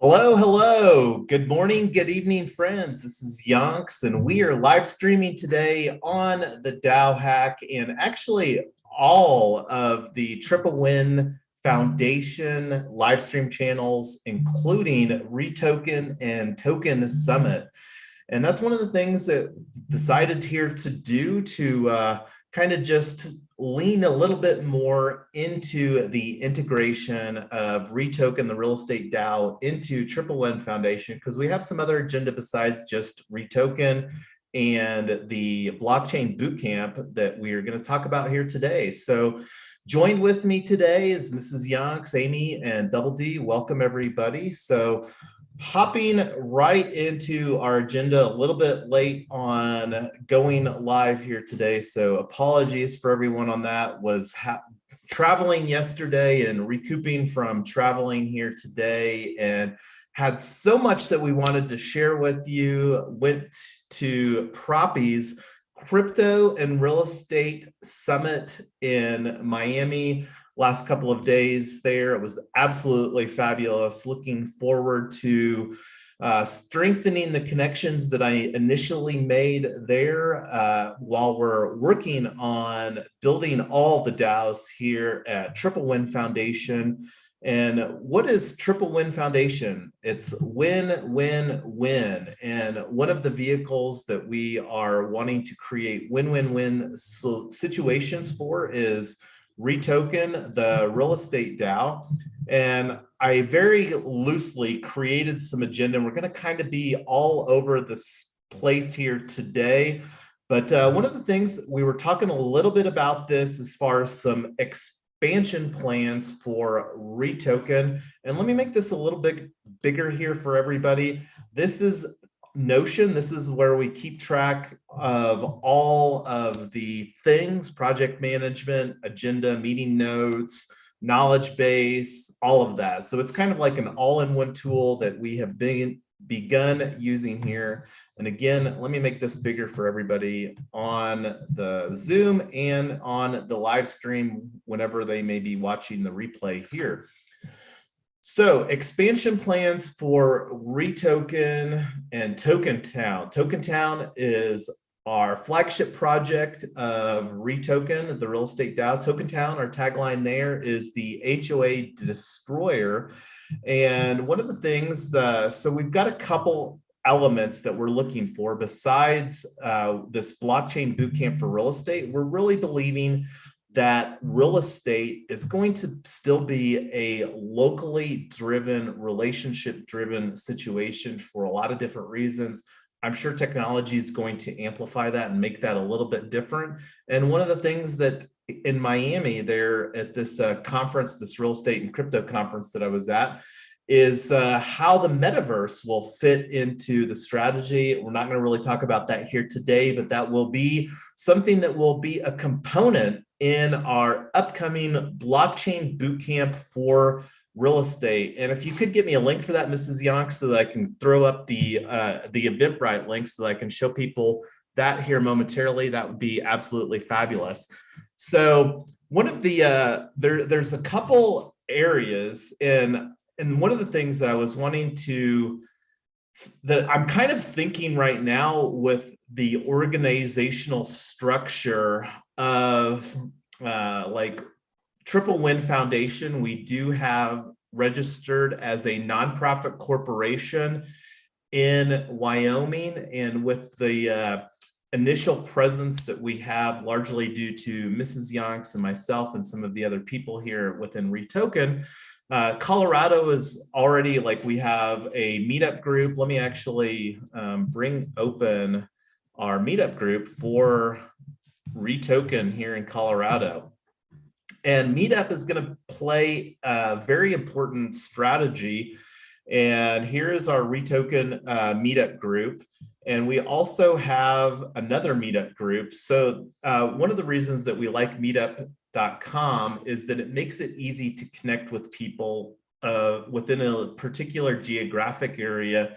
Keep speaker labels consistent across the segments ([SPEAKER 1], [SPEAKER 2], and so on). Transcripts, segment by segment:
[SPEAKER 1] Hello, hello. Good morning, good evening, friends. This is Yonks, and we are live streaming today on the DAO Hack and actually all of the Triple Win Foundation live stream channels, including REtoken and Token Summit. And that's one of the things that decided here to do to kind of just lean a little bit more into the integration of REtoken, the real estate DAO, into Triple Win Foundation, because we have some other agenda besides just REtoken and the blockchain bootcamp that we are going to talk about here today. So joined with me today is Mrs. Yonks, Amy, and Double D. Welcome, everybody. So hopping right into our agenda, a little bit late on going live here today, so apologies for everyone on that. Was traveling yesterday and recouping from traveling here today, and had so much that we wanted to share with you. Went to Proppy's Crypto and Real Estate Summit in Miami last couple of days there. It was absolutely fabulous. Looking forward to strengthening the connections that I initially made there while we're working on building all the DAOs here at Triple Win Foundation. And what is Triple Win Foundation? It's win, win, win. And one of the vehicles that we are wanting to create win-win-win situations for is REtoken, the real estate DAO. And I very loosely created some agenda. We're going to kind of be all over this place here today. But one of the things we were talking a little bit about this as far as some expansion plans for REtoken. And let me make this a little bit bigger here for everybody. This is Notion. This is where we keep track of all of the things: project management, agenda, meeting notes, knowledge base, all of that. So it's kind of like an all-in-one tool that we have begun using here. And again, let me make this bigger for everybody on the Zoom and on the live stream whenever they may be watching the replay here. So expansion plans for REtoken and TokenTown. TokenTown is our flagship project of REtoken, the real estate DAO. TokenTown, our tagline there is the HOA destroyer. And one of the things, so we've got a couple elements that we're looking for besides this blockchain bootcamp for real estate. We're really believing that real estate is going to still be a locally driven, relationship driven situation for a lot of different reasons. I'm sure technology is going to amplify that and make that a little bit different. And one of the things that in Miami there at this conference, this real estate and crypto conference that I was at, is how the metaverse will fit into the strategy. We're not going to really talk about that here today, but that will be something that will be a component in our upcoming blockchain bootcamp for real estate. And if you could get me a link for that, Mrs. Yonk, so that I can throw up the Eventbrite link so that I can show people that here momentarily, that would be absolutely fabulous. So one of the, there's a couple areas and one of the things that I was wanting to, that I'm kind of thinking right now with the organizational structure of like Triple Win Foundation, we do have registered as a nonprofit corporation in Wyoming, and with the initial presence that we have, largely due to Mrs. Yonks and myself and some of the other people here within REtoken, Colorado is already, like, we have a meetup group. Let me actually bring open our meetup group for REtoken here in Colorado. And meetup is going to play a very important strategy. And here is our REtoken meetup group. And we also have another meetup group. So one of the reasons that we like meetup.com is that it makes it easy to connect with people within a particular geographic area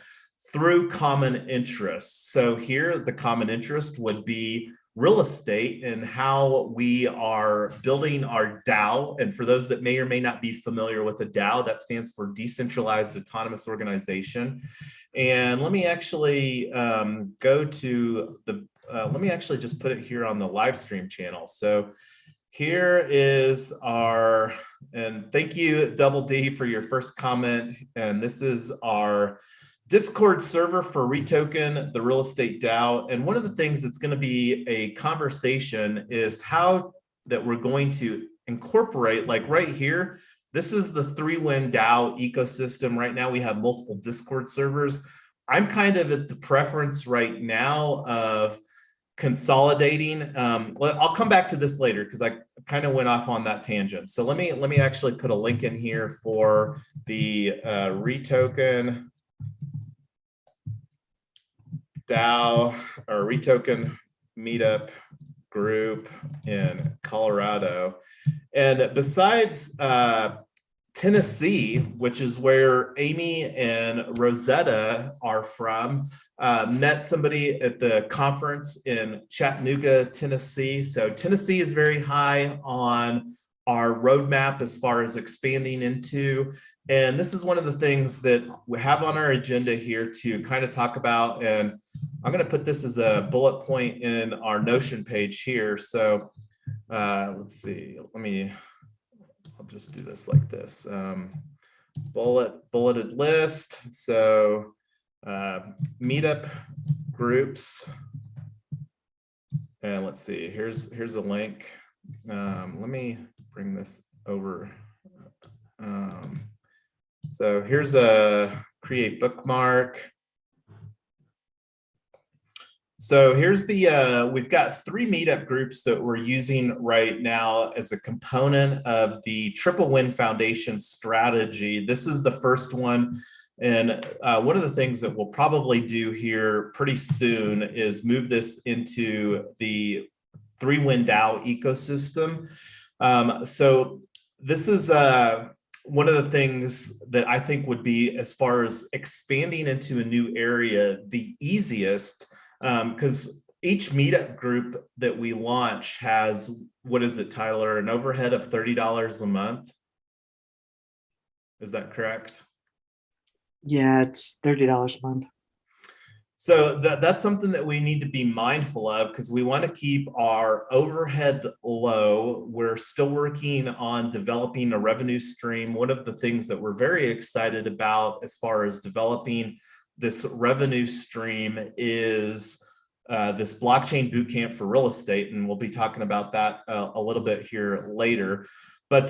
[SPEAKER 1] through common interests. So here, the common interest would be real estate and how we are building our DAO. And for those that may or may not be familiar with a DAO, that stands for Decentralized Autonomous Organization. And let me actually go to the, let me actually just put it here on the live stream channel. So here is our, and thank you, Double D, for your first comment. And this is our Discord server for REtoken, the real estate DAO. And one of the things that's going to be a conversation is how that we're going to incorporate, like right here, this is the 3winDAO ecosystem. Right now we have multiple Discord servers. I'm kind of at the preference right now of consolidating. I'll come back to this later because I kind of went off on that tangent. So let me actually put a link in here for the REtoken DAO or REtoken meetup group in Colorado. And besides Tennessee, which is where Amy and Rosetta are from, met somebody at the conference in Chattanooga, Tennessee. So Tennessee is very high on our roadmap as far as expanding into. And this is one of the things that we have on our agenda here to kind of talk about. And I'm going to put this as a bullet point in our Notion page here. So let's see, I'll just do this like this. Bulleted list. So meetup groups. And let's see, here's a link. Let me bring this over. So here's a create bookmark. So here's the, we've got 3 meetup groups that we're using right now as a component of the Triple Win Foundation strategy. This is the first one. And one of the things that we'll probably do here pretty soon is move this into the 3winDAO ecosystem. So this is one of the things that I think would be, as far as expanding into a new area, the easiest, because each meetup group that we launch has, what is it, Tyler, an overhead of $30 a month? Is that correct?
[SPEAKER 2] Yeah, it's $30 a month.
[SPEAKER 1] So that's something that we need to be mindful of, because we want to keep our overhead low. We're still working on developing a revenue stream. One of the things that we're very excited about as far as developing this revenue stream is this blockchain bootcamp for real estate. And we'll be talking about that a little bit here later. But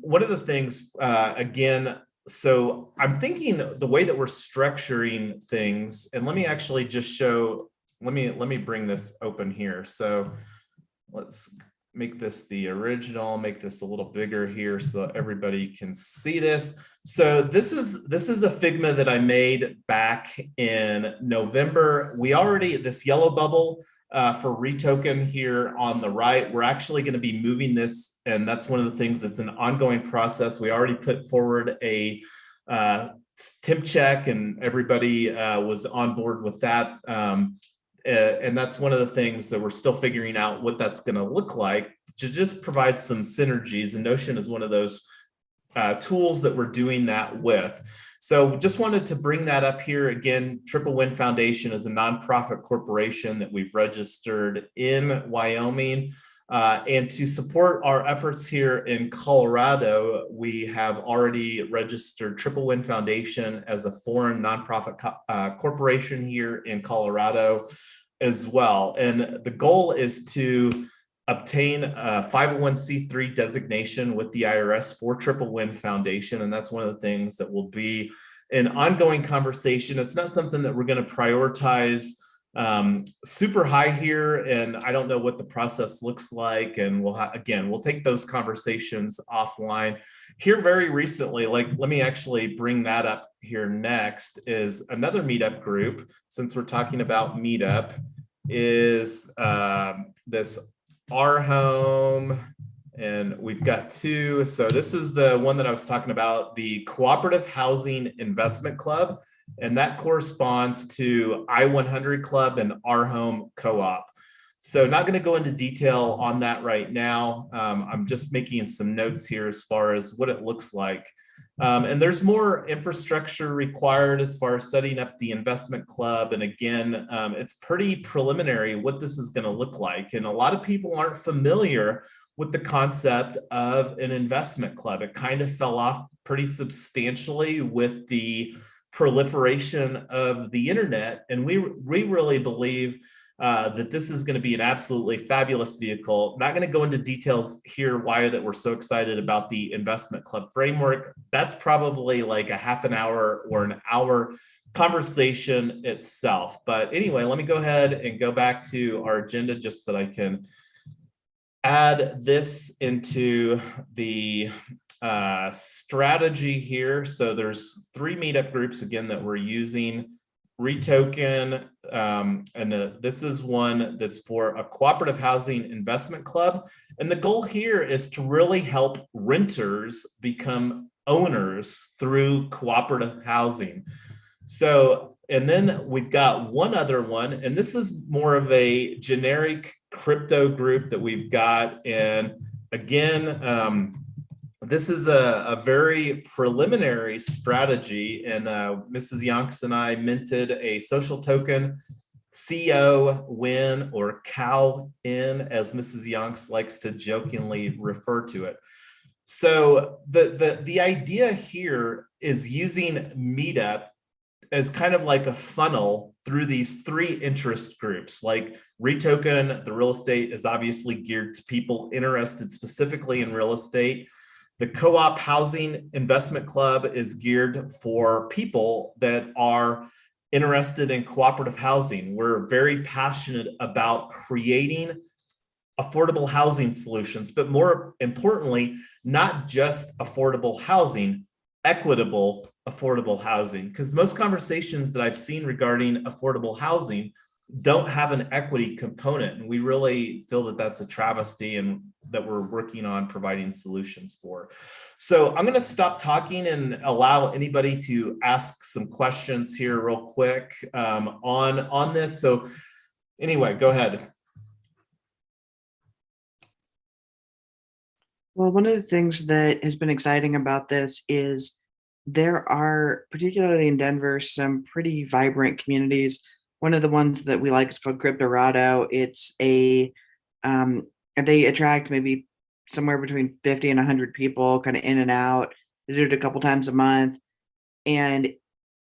[SPEAKER 1] one of the things, again, so I'm thinking the way that we're structuring things, and let me actually just show, let me bring this open here. So let's make this the original, make this a little bigger here so everybody can see this. So this is a Figma that I made back in November. We already, this yellow bubble for REtoken here on the right, we're actually going to be moving this, and that's one of the things that's an ongoing process. We already put forward a temp check, and everybody was on board with that. And that's one of the things that we're still figuring out what that's going to look like to just provide some synergies. And Notion is one of those tools that we're doing that with. So just wanted to bring that up here. Again, Triple Win Foundation is a nonprofit corporation that we've registered in Wyoming. And to support our efforts here in Colorado, we have already registered Triple Win Foundation as a foreign nonprofit corporation here in Colorado as well. And the goal is to obtain a 501c3 designation with the IRS for Triple Win Foundation. And that's one of the things that will be an ongoing conversation. It's not something that we're going to prioritize super high here, and I don't know what the process looks like. And we'll take those conversations offline. Here very recently, like, let me actually bring that up here next, is another meetup group, since we're talking about meetup, is this Our Home, and we've got 2. So this is the one that I was talking about, the Cooperative Housing Investment Club, and that corresponds to I-100 Club and Our Home Co-op. So not going to go into detail on that right now. I'm just making some notes here as far as what it looks like. And there's more infrastructure required as far as setting up the investment club. And again, it's pretty preliminary what this is going to look like. And a lot of people aren't familiar with the concept of an investment club. It kind of fell off pretty substantially with the proliferation of the internet. And we really believe that this is going to be an absolutely fabulous vehicle. Not going to go into details here why that we're so excited about the investment club framework. That's probably like a half an hour or an hour conversation itself. But anyway, let me go ahead and go back to our agenda just so that I can add this into the strategy here. So there's 3 meetup groups again that we're using. REtoken, and this is one that's for a cooperative housing investment club. And the goal here is to really help renters become owners through cooperative housing. So, and then we've got one other one, and this is more of a generic crypto group that we've got. And again, this is a very preliminary strategy, and Mrs. Yonks and I minted a social token, CO-WIN or COW-IN, as Mrs. Yonks likes to jokingly refer to it. So the idea here is using Meetup as kind of like a funnel through these 3 interest groups. Like REtoken, the real estate, is obviously geared to people interested specifically in real estate. The Co-op Housing Investment Club is geared for people that are interested in cooperative housing. We're very passionate about creating affordable housing solutions, but more importantly, not just affordable housing, equitable affordable housing, because most conversations that I've seen regarding affordable housing don't have an equity component. And we really feel that that's a travesty and that we're working on providing solutions for. So I'm going to stop talking and allow anybody to ask some questions here real quick on this. So anyway, go ahead.
[SPEAKER 2] Well, one of the things that has been exciting about this is there are, particularly in Denver, some pretty vibrant communities. One of the ones that we like is called Cryptorado. It's a, they attract maybe somewhere between 50 and 100 people kind of in and out. They do it a couple times a month. And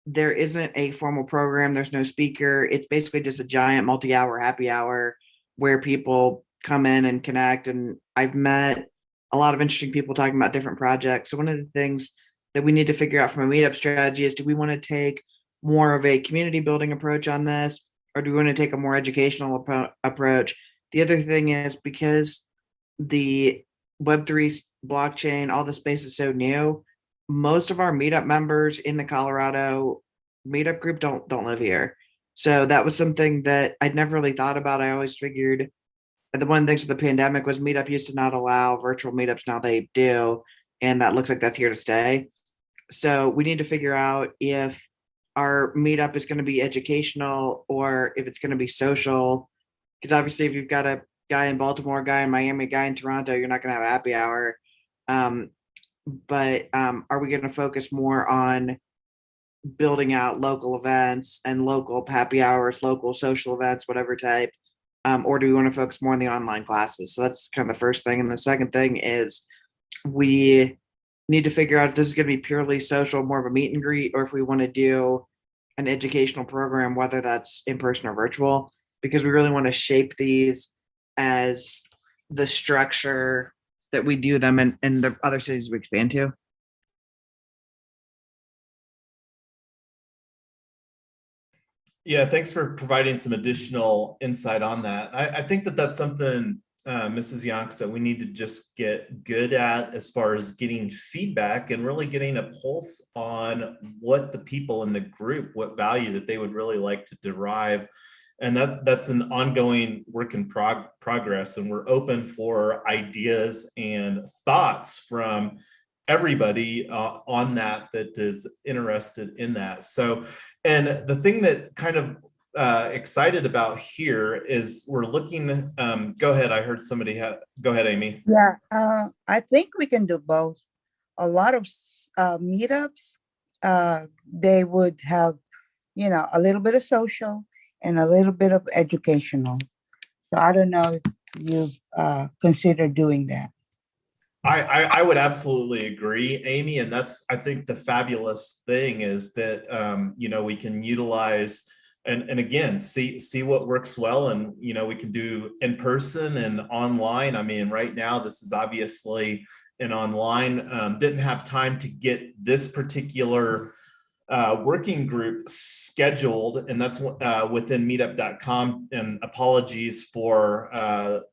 [SPEAKER 2] there isn't a formal program. There's no speaker. It's basically just a giant multi-hour happy hour where people come in and connect. And I've met a lot of interesting people talking about different projects. So one of the things that we need to figure out from a meetup strategy is, do we want to take more of a community building approach on this, or do we want to take a more educational approach? The other thing is, because the Web3 blockchain, all the space is so new, most of our meetup members in the Colorado meetup group don't live here. So that was something that I'd never really thought about. I always figured the one of the things with the pandemic was Meetup used to not allow virtual meetups. Now they do. And that looks like that's here to stay. So we need to figure out if our meetup is going to be educational or if it's going to be social. Because obviously, if you've got a guy in Baltimore, a guy in Miami, a guy in Toronto, you're not going to have a happy hour. But are we going to focus more on building out local events and local happy hours, local social events, whatever type? Or do we want to focus more on the online classes? So that's kind of the first thing. And the second thing is, we need to figure out if this is going to be purely social, more of a meet and greet, or if we want to do an educational program, whether that's in person or virtual, because we really want to shape these as the structure that we do them in the other cities we expand to.
[SPEAKER 1] Yeah, thanks for providing some additional insight on that. I think that that's something, Mrs. Yonks, that we need to just get good at as far as getting feedback and really getting a pulse on what the people in the group, what value that they would really like to derive. And that's an ongoing work in progress. And we're open for ideas and thoughts from everybody on that is interested in that. So, and the thing that kind of excited about here is we're looking, go ahead. I heard somebody go ahead, Amy.
[SPEAKER 3] Yeah, I think we can do both. A lot of meetups, they would have, you know, a little bit of social and a little bit of educational. So I don't know if you've considered doing that.
[SPEAKER 1] I would absolutely agree, Amy. And that's, I think the fabulous thing is that, you know, we can utilize and again, see what works well. And, you know, we can do in person and online. I mean, right now, this is obviously an online, didn't have time to get this particular working group scheduled, and that's within meetup.com. And apologies for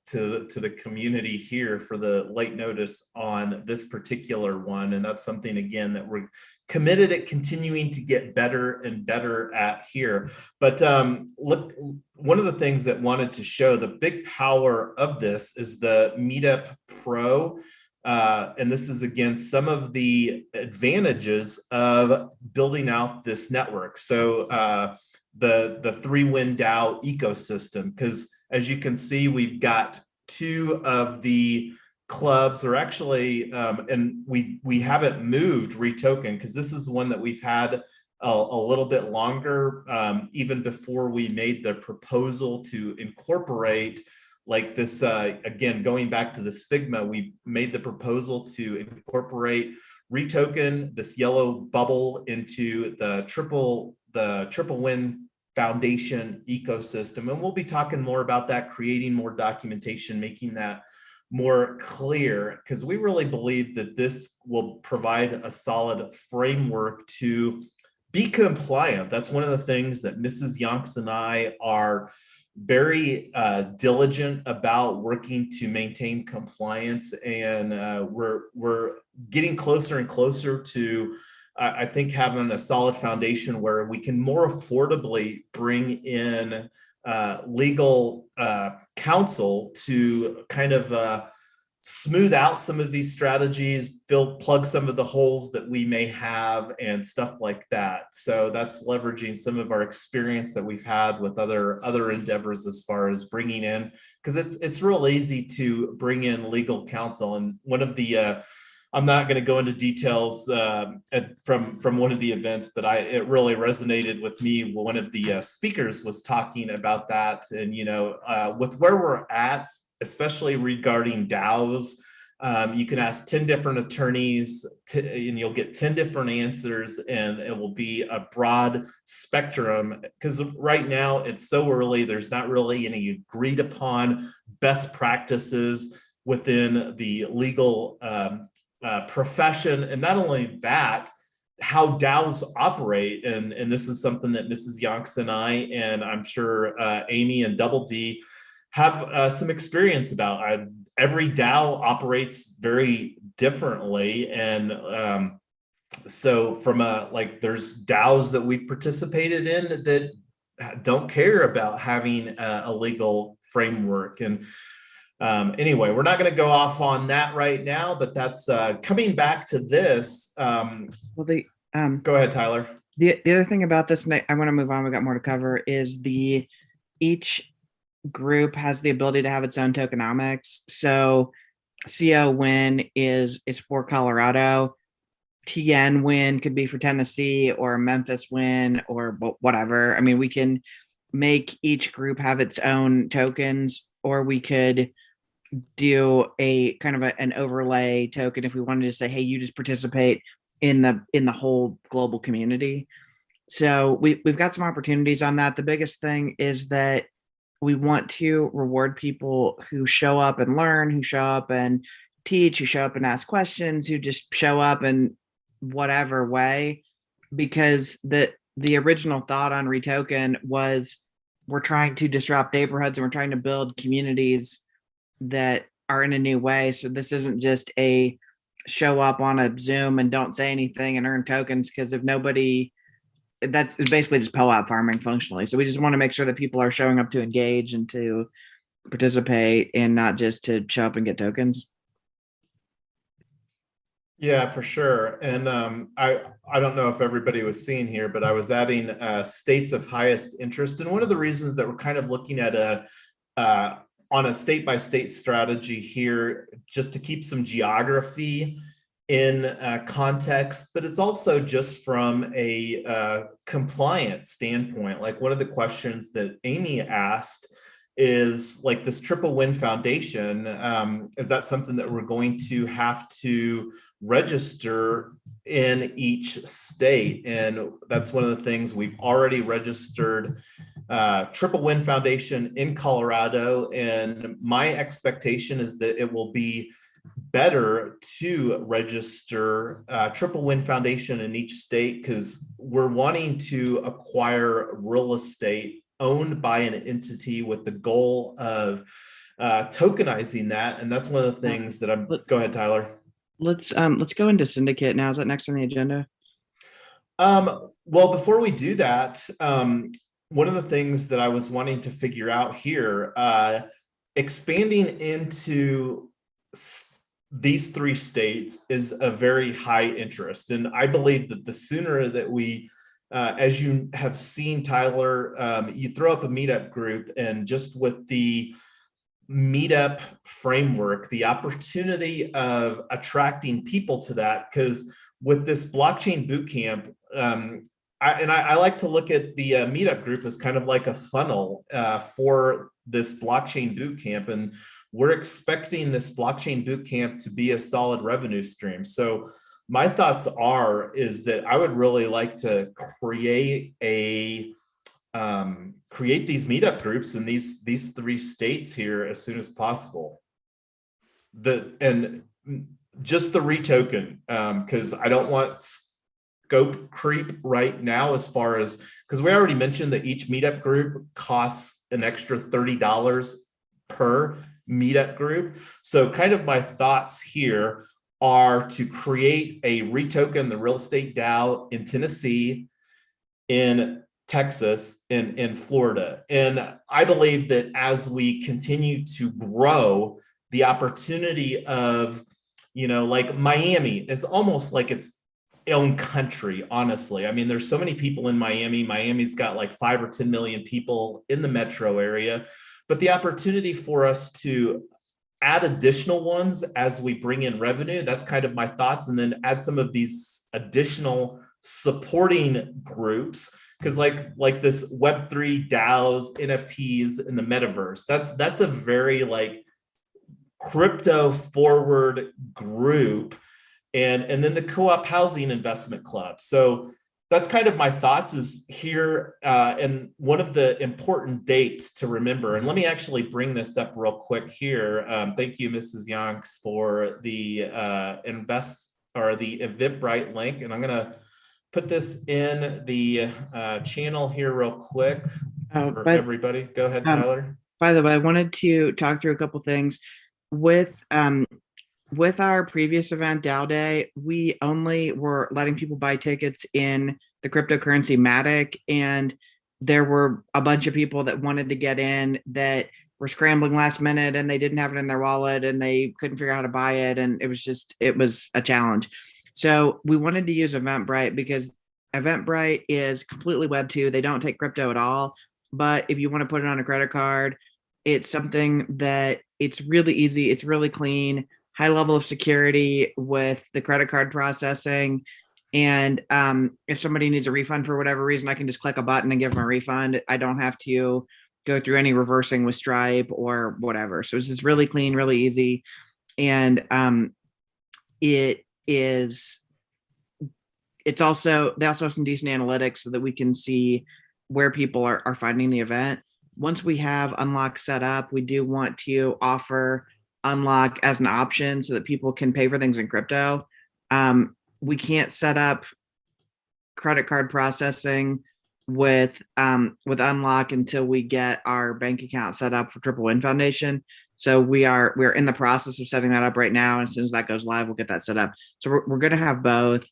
[SPEAKER 1] to the community here for the late notice on this particular one. And that's something, again, that we're committed at continuing to get better and better at here. But look, one of the things that wanted to show the big power of this is the Meetup Pro. And this is, again, some of the advantages of building out this network. So the 3winDAO ecosystem, because as you can see, we've got two of the clubs, or actually, and we haven't moved REtoken, because this is one that we've had a little bit longer, even before we made the proposal to incorporate like this, again, going back to this Figma, we made the proposal to incorporate REtoken, this yellow bubble, into the Triple Win Foundation ecosystem. And we'll be talking more about that, creating more documentation, making that more clear, because we really believe that this will provide a solid framework to be compliant. That's one of the things that Mrs. Yonks and I are very diligent about, working to maintain compliance, and we're getting closer and closer to I think having a solid foundation where we can more affordably bring in legal counsel to kind of smooth out some of these strategies, plug some of the holes that we may have, and stuff like that. So that's leveraging some of our experience that we've had with other endeavors as far as bringing in, because it's real easy to bring in legal counsel. And one of the I'm not going to go into details from one of the events, but it really resonated with me. One of the speakers was talking about that, and you know, with where we're at, especially regarding DAOs, you can ask 10 different attorneys and you'll get 10 different answers, and it will be a broad spectrum, because right now it's so early. There's not really any agreed upon best practices within the legal profession. And not only that, how DAOs operate. And this is something that Mrs. Yonks and I, and I'm sure Amy and Double D have some experience about. Every DAO operates very differently. And so from like there's DAOs that we've participated in that don't care about having a legal framework. And anyway, we're not going to go off on that right now, but that's coming back to this. Go ahead, Tyler.
[SPEAKER 2] The other thing about this, I want to move on, we got more to cover, is each group has the ability to have its own tokenomics. So CO win is for Colorado, TN win could be for Tennessee, or Memphis win, or whatever. I mean, we can make each group have its own tokens, or we could do a kind of an overlay token if we wanted to say, hey, you just participate in the whole global community. So we've got some opportunities on that. The biggest thing is that we want to reward people who show up and learn, who show up and teach, who show up and ask questions, who just show up in whatever way, because the original thought on REtoken was we're trying to disrupt neighborhoods and we're trying to build communities that are in a new way. So this isn't just a show up on a Zoom and don't say anything and earn tokens, because if nobody, that's basically just POAP farming functionally. So we just want to make sure that people are showing up to engage and to participate, and not just to show up and get tokens.
[SPEAKER 1] Yeah, for sure. And I don't know if everybody was seeing here, but I was adding states of highest interest. And one of the reasons that we're kind of looking at uh, on a state by state strategy here, just to keep some geography in context, but it's also just from a compliance standpoint. Like one of the questions that Amy asked is like this triple win foundation. Is that something that we're going to have to register in each state? And that's one of the things we've already registered Triple Win Foundation in Colorado. And my expectation is that it will be better to register Triple Win Foundation in each state because we're wanting to acquire real estate owned by an entity with the goal of tokenizing that. And that's one of the things that go ahead, Tyler.
[SPEAKER 2] Let's go into syndicate now. Is that next on the agenda?
[SPEAKER 1] Well, before we do that, one of the things that I was wanting to figure out here, expanding into these 3 states is a very high interest. And I believe that the sooner that we, as you have seen, Tyler, you throw up a meetup group, and just with the meetup framework, the opportunity of attracting people to that, because with this blockchain bootcamp, I like to look at the meetup group as kind of like a funnel for this blockchain bootcamp, and we're expecting this blockchain bootcamp to be a solid revenue stream. So my thoughts is that I would really like to create these meetup groups in these 3 states here as soon as possible. And just the REtoken, because I don't want scope creep right now, as far as, because we already mentioned that each meetup group costs an extra $30 per meetup group. So kind of my thoughts here are to create a REtoken, the real estate DAO, in Tennessee, in Texas, in Florida. And I believe that as we continue to grow, the opportunity of, like Miami, it's almost like its own country, honestly. I mean, there's so many people in Miami. Miami's got like 5 or 10 million people in the metro area, but the opportunity for us to add additional ones as we bring in revenue, that's kind of my thoughts. And then add some of these additional supporting groups, because like this Web3 DAOs, NFTs in the metaverse, that's a very like crypto forward group. And then the co-op housing investment club. So that's kind of my thoughts is here. And one of the important dates to remember, and let me actually bring this up real quick here. Thank you, Mrs. Yonks, for the the Eventbrite link. And I'm going to put this in the channel here real quick for everybody. Go ahead, Tyler.
[SPEAKER 2] By the way, I wanted to talk through a couple things with our previous event, DAO Day. We only were letting people buy tickets in the cryptocurrency Matic, and there were a bunch of people that wanted to get in that were scrambling last minute, and they didn't have it in their wallet, and they couldn't figure out how to buy it, and it was a challenge. So we wanted to use Eventbrite because Eventbrite is completely Web 2. They don't take crypto at all, but if you want to put it on a credit card, it's something that it's really easy, it's really clean, high level of security with the credit card processing. And if somebody needs a refund for whatever reason, I can just click a button and give them a refund. I don't have to go through any reversing with Stripe or whatever. So it's just really clean, really easy. And they also have some decent analytics so that we can see where people are finding the event. Once we have Unlock set up, we do want to offer Unlock as an option so that people can pay for things in crypto. We can't set up credit card processing with Unlock until we get our bank account set up for Triple Win Foundation. So we're in the process of setting that up right now. And as soon as that goes live, we'll get that set up. So we're going to have both.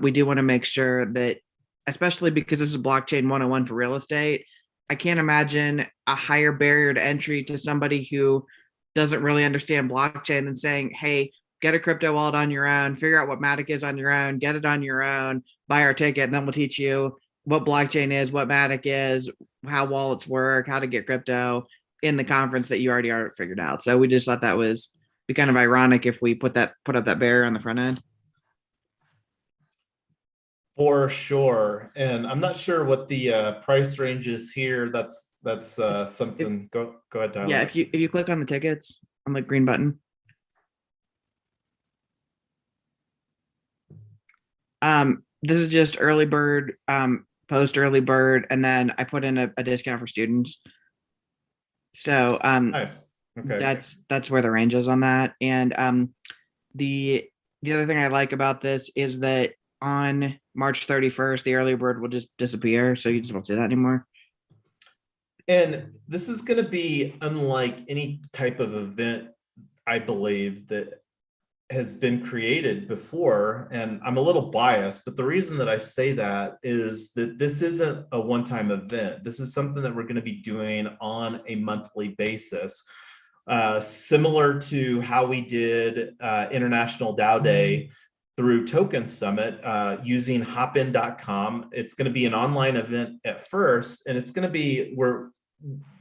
[SPEAKER 2] We do want to make sure that, especially because this is blockchain 101 for real estate, I can't imagine a higher barrier to entry to somebody who doesn't really understand blockchain than saying, hey, get a crypto wallet on your own, figure out what Matic is on your own, get it on your own, buy our ticket, and then we'll teach you what blockchain is, what Matic is, how wallets work, how to get crypto in the conference that you already are figured out. So we just thought that was be kind of ironic if we put up that barrier on the front end.
[SPEAKER 1] For sure. And I'm not sure what the price range is here. That's something. Go ahead, Tyler.
[SPEAKER 2] Yeah, if you click on the tickets on the green button. This is just early bird, post early bird, and then I put in a discount for students. So
[SPEAKER 1] nice. Okay.
[SPEAKER 2] That's where the range is on that. And the other thing I like about this is that on March 31st, the early bird will just disappear. So you just won't see that anymore.
[SPEAKER 1] And this is going to be unlike any type of event, I believe, that has been created before. And I'm a little biased, but the reason that I say that is that this isn't a one-time event. This is something that we're going to be doing on a monthly basis. Similar to how we did International DAO Day through Token Summit using hopin.com. It's going to be an online event at first, and it's going to be, we're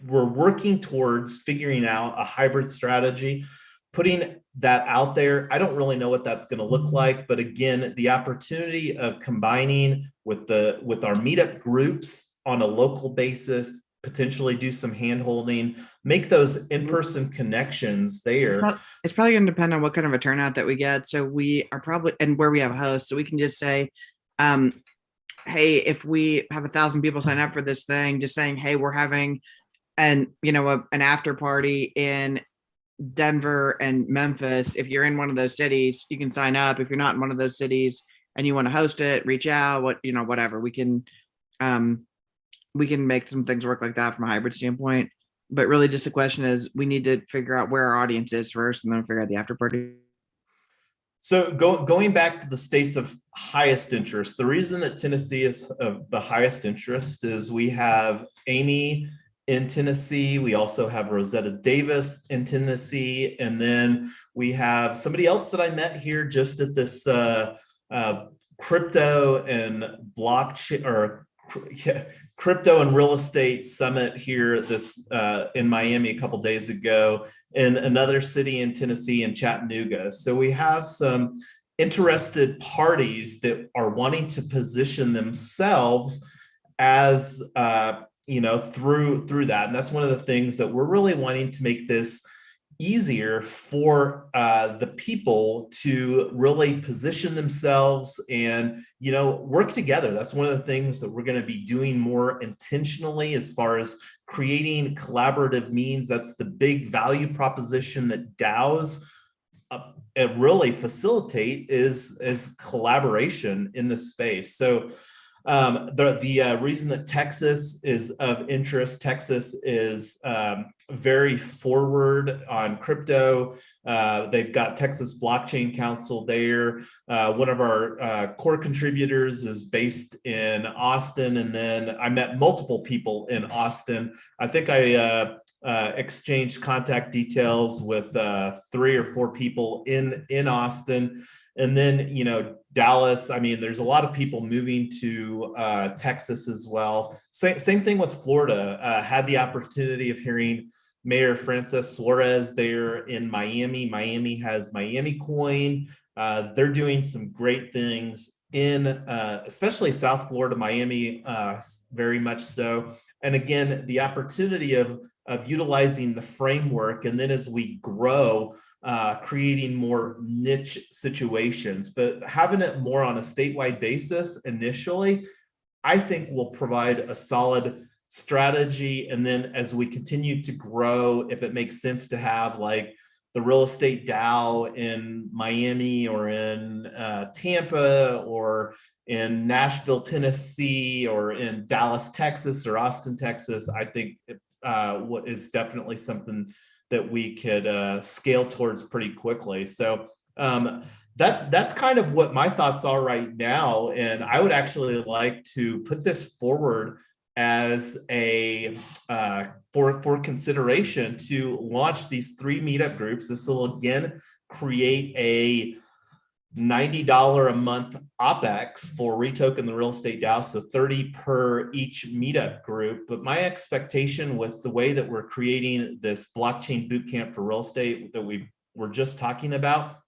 [SPEAKER 1] working towards figuring out a hybrid strategy, putting that out there. I don't really know what that's going to look like, but again, the opportunity of combining with our meetup groups on a local basis, potentially do some hand holding, make those in-person connections there.
[SPEAKER 2] It's probably going to depend on what kind of a turnout that we get. So we are probably, and where we have hosts, so we can just say, hey, if we have 1,000 people sign up for this thing, just saying, hey, we're having an after party in Denver and Memphis. If you're in one of those cities, you can sign up. If you're not in one of those cities and you want to host it, reach out, whatever. We can make some things work like that from a hybrid standpoint. But really just the question is, we need to figure out where our audience is first and then figure out the after party.
[SPEAKER 1] So going back to the states of highest interest, the reason that Tennessee is of the highest interest is we have Amy in Tennessee. We also have Rosetta Davis in Tennessee. And then we have somebody else that I met here just at this crypto and blockchain, or crypto and real estate summit here in Miami a couple days ago, in another city in Tennessee, in Chattanooga. So we have some interested parties that are wanting to position themselves as through that. And that's one of the things that we're really wanting to make this easier for the people to really position themselves and work together. That's one of the things that we're going to be doing more intentionally as far as creating collaborative means. That's the big value proposition that DAOs really facilitate is collaboration in the space. So the reason that Texas is of interest, Texas is very forward on crypto. They've got Texas Blockchain Council there. One of our core contributors is based in Austin. And then I met multiple people in Austin. I think I exchanged contact details with 3 or 4 people in Austin. And then, Dallas, I mean, there's a lot of people moving to Texas as well. Same thing with Florida. Had the opportunity of hearing Mayor Francis Suarez there in Miami. Miami has Miami Coin. They're doing some great things in especially South Florida, Miami, very much so. And again, the opportunity of utilizing the framework, and then as we grow, creating more niche situations, but having it more on a statewide basis initially, I think will provide a solid strategy. And then as we continue to grow, if it makes sense to have like the real estate DAO in Miami or in Tampa or in Nashville, Tennessee, or in Dallas, Texas, or Austin, Texas, I think what is definitely something that we could scale towards pretty quickly. So that's kind of what my thoughts are right now. And I would actually like to put this forward as a for consideration to launch these 3 meetup groups. This will again create a $90 a month OpEx for REtoken the Real Estate DAO, so 30 per each meetup group. But my expectation with the way that we're creating this blockchain bootcamp for real estate that we were just talking about,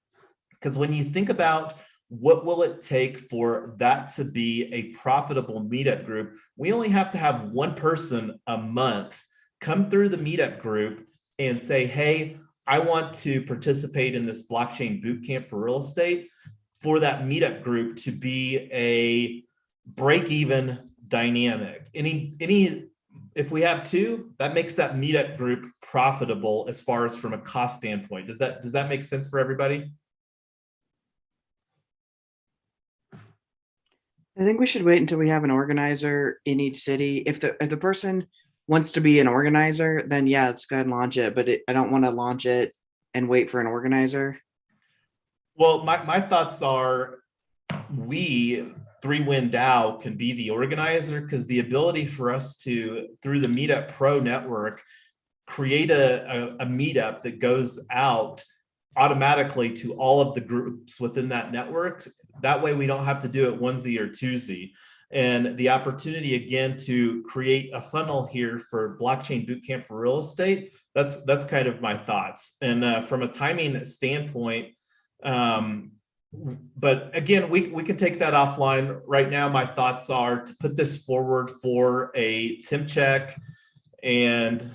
[SPEAKER 1] because when you think about what will it take for that to be a profitable meetup group, we only have to have one person a month come through the meetup group and say, hey, I want to participate in this blockchain bootcamp for real estate, for that meetup group to be a break-even dynamic. If we have two, that makes that meetup group profitable as far as from a cost standpoint. Does that make sense for everybody?
[SPEAKER 2] I think we should wait until we have an organizer in each city. If the person wants to be an organizer, then yeah, let's go ahead and launch it. But I don't want to launch it and wait for an organizer.
[SPEAKER 1] Well, my thoughts are we, 3winDAO, can be the organizer, because the ability for us to, through the Meetup Pro network, create a meetup that goes out automatically to all of the groups within that network. That way we don't have to do it onesie or twosie. And the opportunity again to create a funnel here for blockchain bootcamp for real estate, that's kind of my thoughts. And from a timing standpoint, but again, we can take that offline. Right now, my thoughts are to put this forward for a temp check and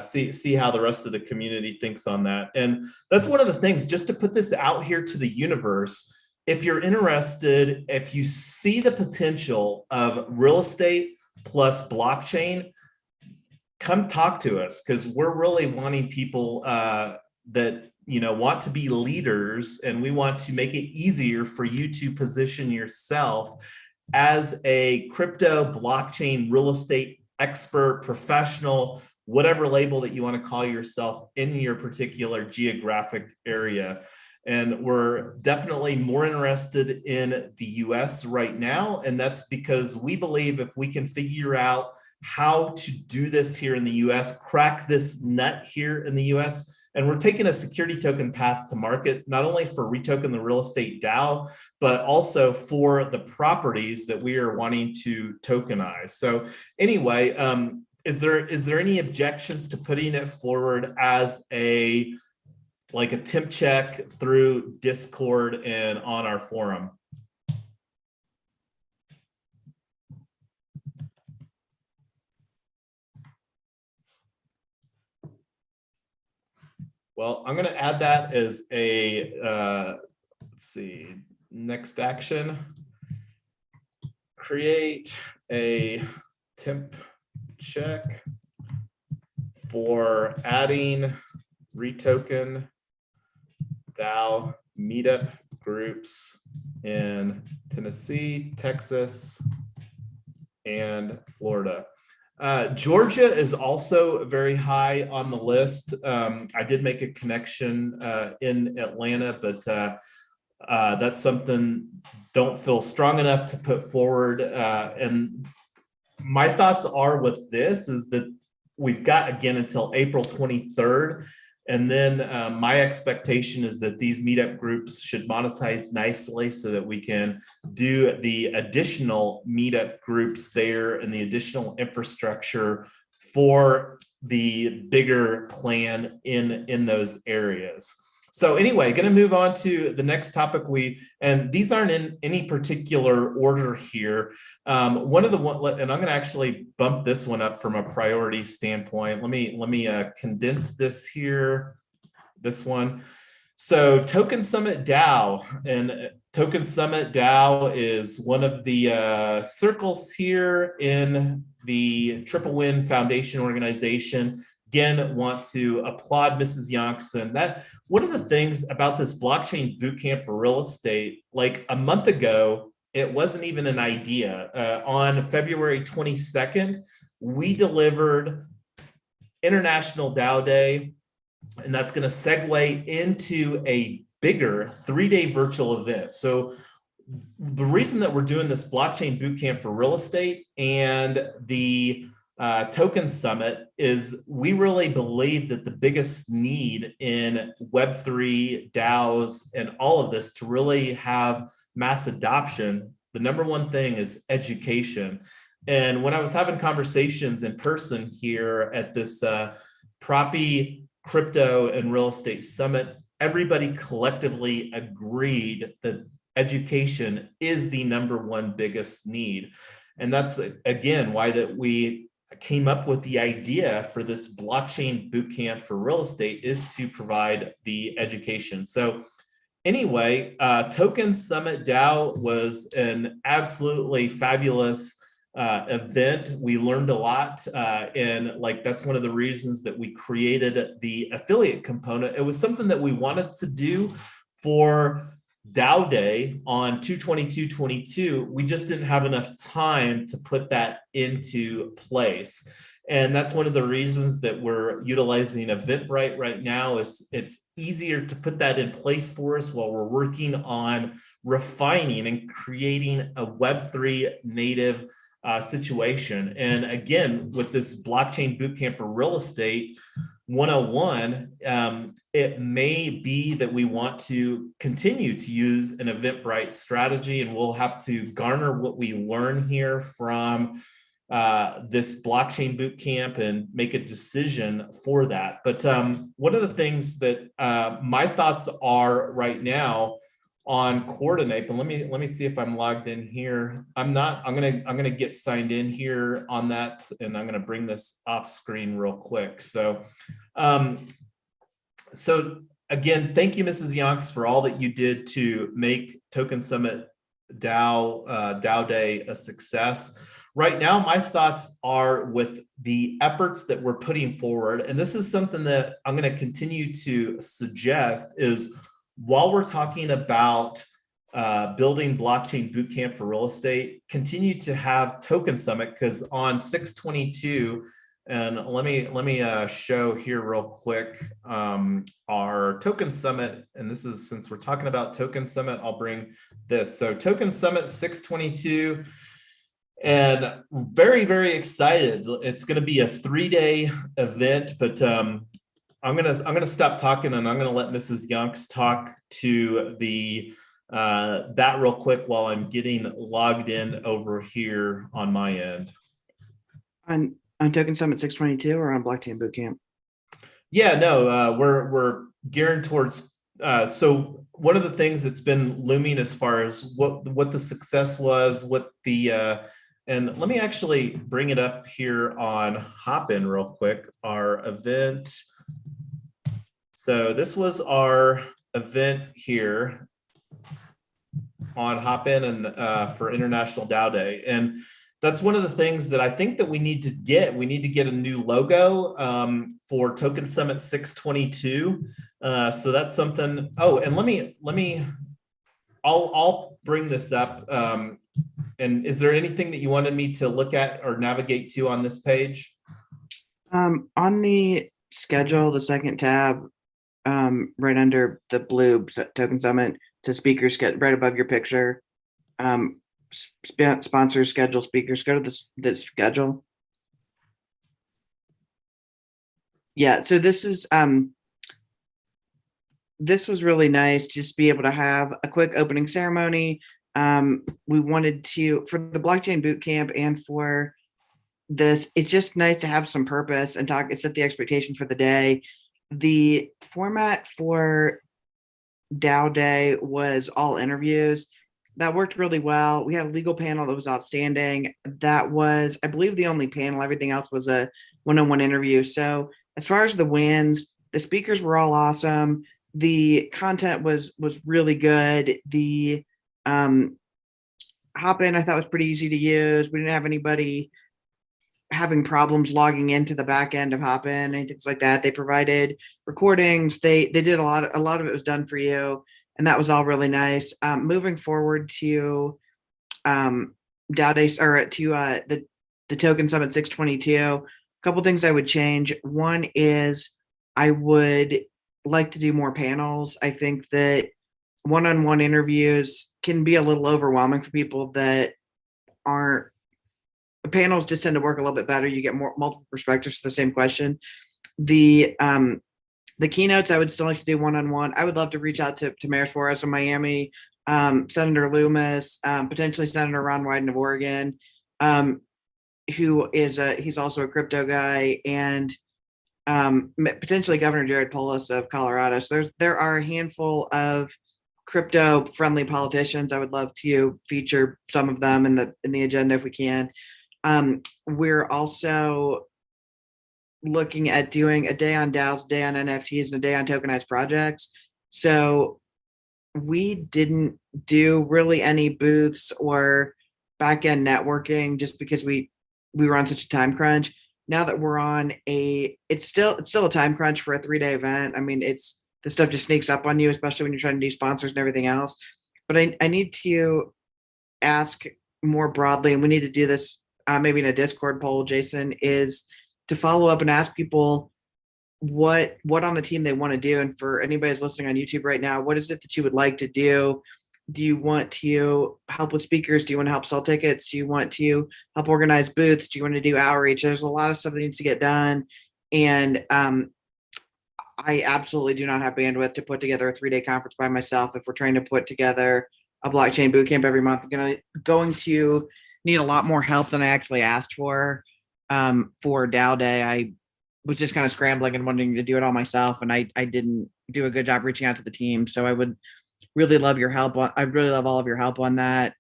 [SPEAKER 1] see how the rest of the community thinks on that. And that's one of the things, just to put this out here to the universe. If you're interested, if you see the potential of real estate plus blockchain, come talk to us, because we're really wanting people that want to be leaders, and we want to make it easier for you to position yourself as a crypto blockchain real estate expert, professional, whatever label that you want to call yourself in your particular geographic area. And we're definitely more interested in the US right now. And that's because we believe if we can figure out how to do this here in the US, crack this nut here in the US, and we're taking a security token path to market, not only for REtoken the Real Estate DAO, but also for the properties that we are wanting to tokenize. So anyway, is there any objections to putting it forward as a temp check through Discord and on our forum? Well, I'm going to add that as a, let's see, next action. Create a temp check for adding REtoken DAO meetup groups in Tennessee, Texas, and Florida. Georgia is also very high on the list. I did make a connection in Atlanta, but that's something don't feel strong enough to put forward. And my thoughts are with this is that we've got, again, until April 23rd. And then my expectation is that these meetup groups should monetize nicely so that we can do the additional meetup groups there and the additional infrastructure for the bigger plan in those areas. So anyway, going to move on to the next topic. And these aren't in any particular order here. And I'm going to actually bump this one up from a priority standpoint. Let me condense this here. This one. So TokenSummitDAO, and TokenSummitDAO is one of the circles here in the Triple Win Foundation organization. Again, want to applaud Mrs. Youngson. That one of the things about this blockchain bootcamp for real estate, like a month ago, it wasn't even an idea. On February 22nd, we delivered International DAO Day, and that's going to segue into a bigger 3-day virtual event. So the reason that we're doing this blockchain bootcamp for real estate and the Token Summit is we really believe that the biggest need in Web3 DAOs and all of this to really have mass adoption, the number one thing is education. And when I was having conversations in person here at this Proppy Crypto and Real Estate Summit, everybody collectively agreed that education is the number one biggest need. And that's, again, why that we came up with the idea for this blockchain bootcamp for real estate is to provide the education. So anyway, TokenSummitDAO was an absolutely fabulous event. We learned a lot, and like that's one of the reasons that we created the affiliate component. It was something that we wanted to do for DAO Day on 2/22/22. We just didn't have enough time to put that into place. And that's one of the reasons that we're utilizing Eventbrite right now. Is it's easier to put that in place for us while we're working on refining and creating a Web3 native situation. And again, with this blockchain bootcamp for real estate 101, it may be that we want to continue to use an Eventbrite strategy, and we'll have to garner what we learn here from this blockchain bootcamp and make a decision for that. But one of the things that my thoughts are right now on Coordinate, and let me see if I'm logged in here. I'm not. I'm gonna get signed in here on that, and I'm gonna bring this off screen real quick. So, so again, thank you, Mrs. Yonks, for all that you did to make Token Summit DAO Day a success. Right now, my thoughts are with the efforts that we're putting forward, and this is something that I'm going to continue to suggest is, while we're talking about building blockchain bootcamp for real estate, continue to have Token Summit, because on 6/22, and let me show here real quick our Token Summit, and this is, since we're talking about Token Summit, I'll bring this. So Token Summit 6/22, and very, very excited. It's going to be a 3-day event, but I'm gonna stop talking, and I'm gonna let Mrs. Yonks talk to the that real quick while I'm getting logged in over here on my end.
[SPEAKER 2] On Token Summit 6/22 or on Blockchain Bootcamp?
[SPEAKER 1] Yeah, no, we're gearing towards. So one of the things that's been looming as far as what the success was, what the and let me actually bring it up here on Hopin real quick. Our event. So this was our event here on Hopin and for International DAO Day. And that's one of the things that I think that we need to get. We need to get a new logo for Token Summit 6/22. So that's something. Oh, and I'll bring this up. And is there anything that you wanted me to look at or navigate to on this page?
[SPEAKER 2] On the schedule, the second tab, right under the blue Token Summit, to speakers, get right above your picture. Sponsors, schedule, speakers. Go to the schedule. Yeah, so this is this was really nice, just be able to have a quick opening ceremony. We wanted to, for the blockchain bootcamp and for this, it's just nice to have some purpose and talk, set the expectation for the day. The format for DAO Day was all interviews. That worked really well. We had a legal panel that was outstanding. That was, I believe, the only panel. Everything else was a one-on-one interview. So as far as the wins, the speakers were all awesome. The content was really good. The Hopin, I thought, was pretty easy to use. We didn't have anybody having problems logging into the back end of Hopin and things like that. They provided recordings. They did a lot of it was done for you, and that was all really nice. Moving forward to DAO Day, or to the Token Summit 6/22, a couple things I would change. One is I would like to do more panels. I think that one-on-one interviews can be a little overwhelming for people that aren't panels just tend to work a little bit better. You get multiple perspectives to the same question. The keynotes, I would still like to do one-on-one. I would love to reach out to Mayor Suarez of Miami, Senator Loomis, potentially Senator Ron Wyden of Oregon, who is he's also a crypto guy, and potentially Governor Jared Polis of Colorado. So there are a handful of crypto friendly politicians. I would love to feature some of them in the agenda if we can. We're also looking at doing a day on DAOs, a day on NFTs, and a day on tokenized projects. So we didn't do really any booths or back-end networking just because we were on such a time crunch. Now that we're on it's still a time crunch for a 3-day event. I mean, the stuff just sneaks up on you, especially when you're trying to do sponsors and everything else. But I need to ask more broadly, and we need to do this maybe in a Discord poll, Jason, is to follow up and ask people what on the team they want to do. And for anybody who's listening on YouTube right now, what is it that you would like to do? Do you want to help with speakers? Do you want to help sell tickets? Do you want to help organize booths? Do you want to do outreach? There's a lot of stuff that needs to get done. And I absolutely do not have bandwidth to put together a 3-day conference by myself. If we're trying to put together a blockchain bootcamp every month, I'm going to need a lot more help than I actually asked for DAO Day. I was just kind of scrambling and wanting to do it all myself, and I didn't do a good job reaching out to the team. So I would really love your help. I'd really love all of your help on that.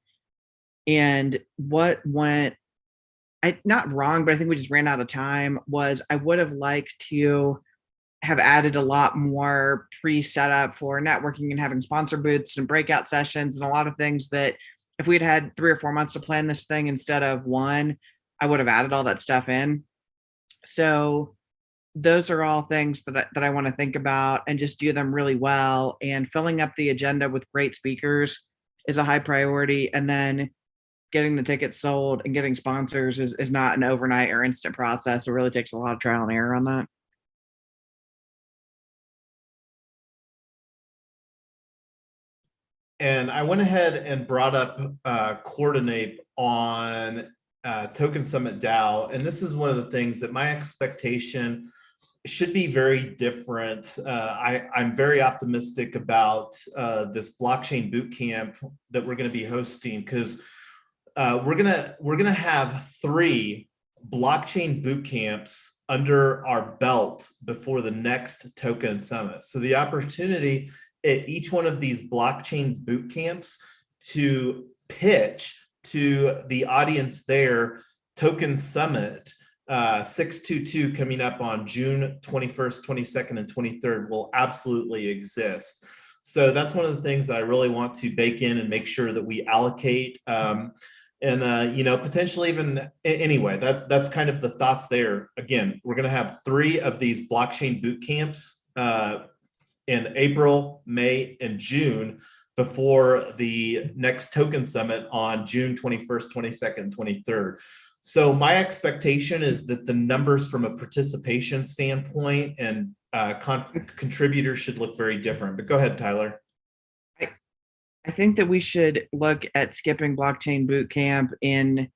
[SPEAKER 2] And what went not wrong, but I think we just ran out of time, was I would have liked to have added a lot more pre-setup for networking and having sponsor booths and breakout sessions and a lot of things that if we'd had 3 or 4 months to plan this thing instead of 1, I would have added all that stuff in. So those are all things that I want to think about and just do them really well. And filling up the agenda with great speakers is a high priority. And then getting the tickets sold and getting sponsors is not an overnight or instant process. It really takes a lot of trial and error on that.
[SPEAKER 1] And I went ahead and brought up Coordinate on TokenSummitDAO. And this is one of the things that my expectation should be very different. I'm very optimistic about this blockchain bootcamp that we're going to be hosting, because we're gonna have 3 blockchain bootcamps under our belt before the next Token Summit. So the opportunity at each one of these blockchain bootcamps to pitch to the audience there, Token Summit 622 coming up on June 21st, 22nd, and 23rd will absolutely exist. So that's one of the things that I really want to bake in and make sure that we allocate. Potentially even anyway, that's kind of the thoughts there. Again, we're going to have 3 of these blockchain boot camps in April, May, and June before the next Token Summit on June 21st, 22nd, 23rd. So my expectation is that the numbers from a participation standpoint and contributors should look very different. But go ahead, Tyler.
[SPEAKER 2] I think that we should look at skipping blockchain bootcamp in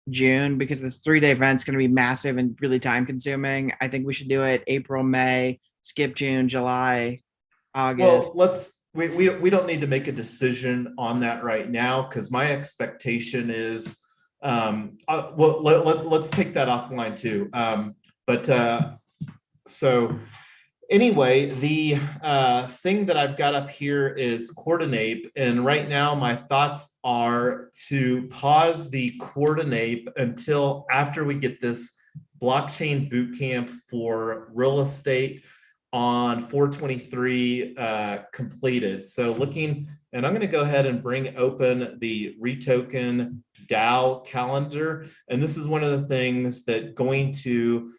[SPEAKER 2] June because the 3-day event is going to be massive and really time consuming. I think we should do it April, May, skip June, July, August.
[SPEAKER 1] Well, we don't need to make a decision on that right now, because my expectation is let's take that offline too. So anyway, the thing that I've got up here is Coordinate, and right now my thoughts are to pause the Coordinate until after we get this blockchain bootcamp for real estate on 423 completed. So looking, and I'm going to go ahead and bring open the REtokenDAO calendar, and this is one of the things that going to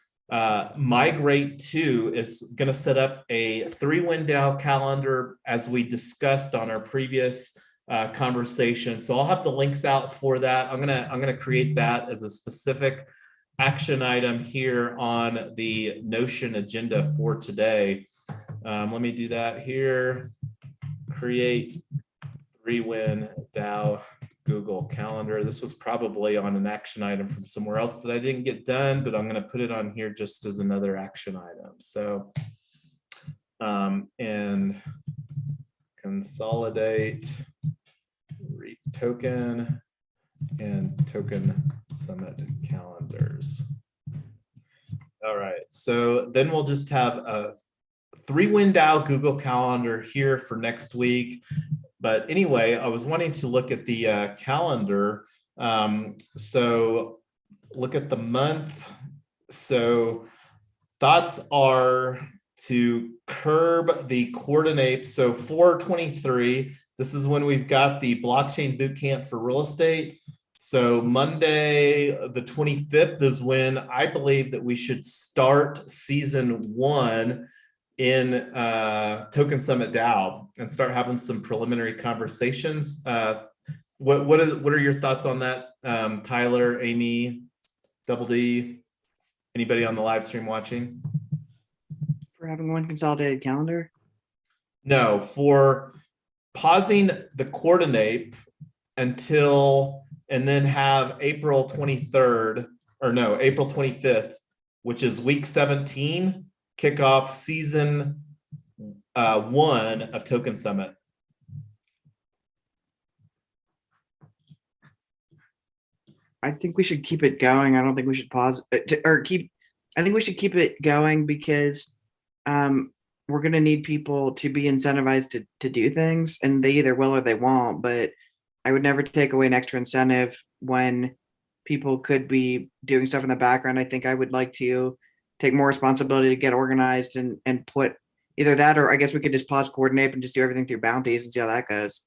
[SPEAKER 1] migrate to is going to set up a 3winDAO calendar as we discussed on our previous conversation. So I'll have the links out for that. I'm gonna create that as a specific action item here on the Notion agenda for today. Let me do that here. Create 3winDAO Google Calendar. This was probably on an action item from somewhere else that I didn't get done, but I'm going to put it on here just as another action item. So, and consolidate REtoken and Token Summit calendars. All right, so then we'll just have a 3winDAO Google Calendar here for next week. But anyway, I was wanting to look at the calendar. So look at the month. So thoughts are to curb the coordinates. So 4/23, this is when we've got the blockchain bootcamp for real estate. So Monday, the 25th is when I believe that we should start season 1 in TokenSummitDAO and start having some preliminary conversations. What are your thoughts on that, Tyler, Amy, Double D, anybody on the live stream watching?
[SPEAKER 2] For having one consolidated calendar?
[SPEAKER 1] No, for pausing the coordinate until, and then have April 23rd, or no, April 25th, which is week 17, kick off season 1 of Token Summit.
[SPEAKER 2] I think we should keep it going. I don't think we should pause or keep. I think we should keep it going because we're going to need people to be incentivized to do things, and they either will or they won't. But I would never take away an extra incentive when people could be doing stuff in the background. I think I would like to take more responsibility to get organized and put either that, or I guess we could just pause coordinate and just do everything through bounties and see how that goes.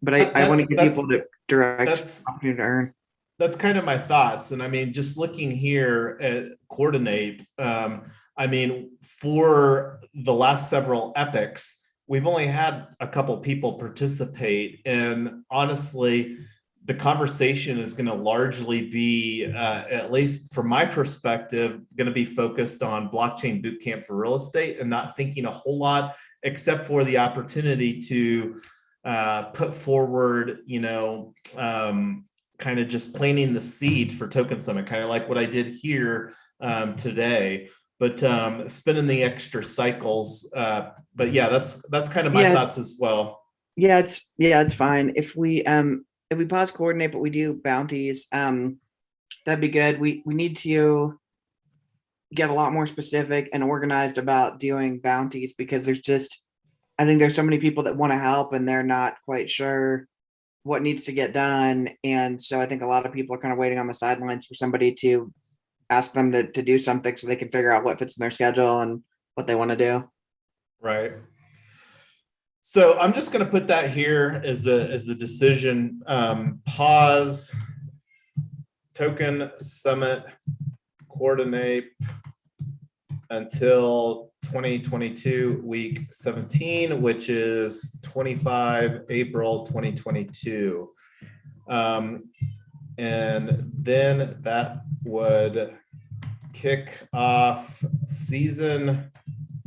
[SPEAKER 2] But I want to give people the direct opportunity to earn.
[SPEAKER 1] That's kind of my thoughts. And I mean, just looking here at coordinate, I mean, for the last several epochs, we've only had a couple people participate. And honestly, the conversation is going to largely be, at least from my perspective, going to be focused on blockchain bootcamp for real estate and not thinking a whole lot, except for the opportunity to put forward, you know, kind of just planting the seed for Token Summit, kind of like what I did here today, but spinning the extra cycles. But yeah, that's kind of my thoughts as well.
[SPEAKER 2] Yeah, it's fine. If we pause coordinate, but we do bounties, that'd be good. We need to get a lot more specific and organized about doing bounties because I think there's so many people that want to help and they're not quite sure what needs to get done. And so I think a lot of people are kind of waiting on the sidelines for somebody to ask them to do something so they can figure out what fits in their schedule and what they want to do.
[SPEAKER 1] Right. So I'm just going to put that here as a decision. Pause Token Summit coordinate until 2022 week 17, which is 25 April 2022. And then that would kick off season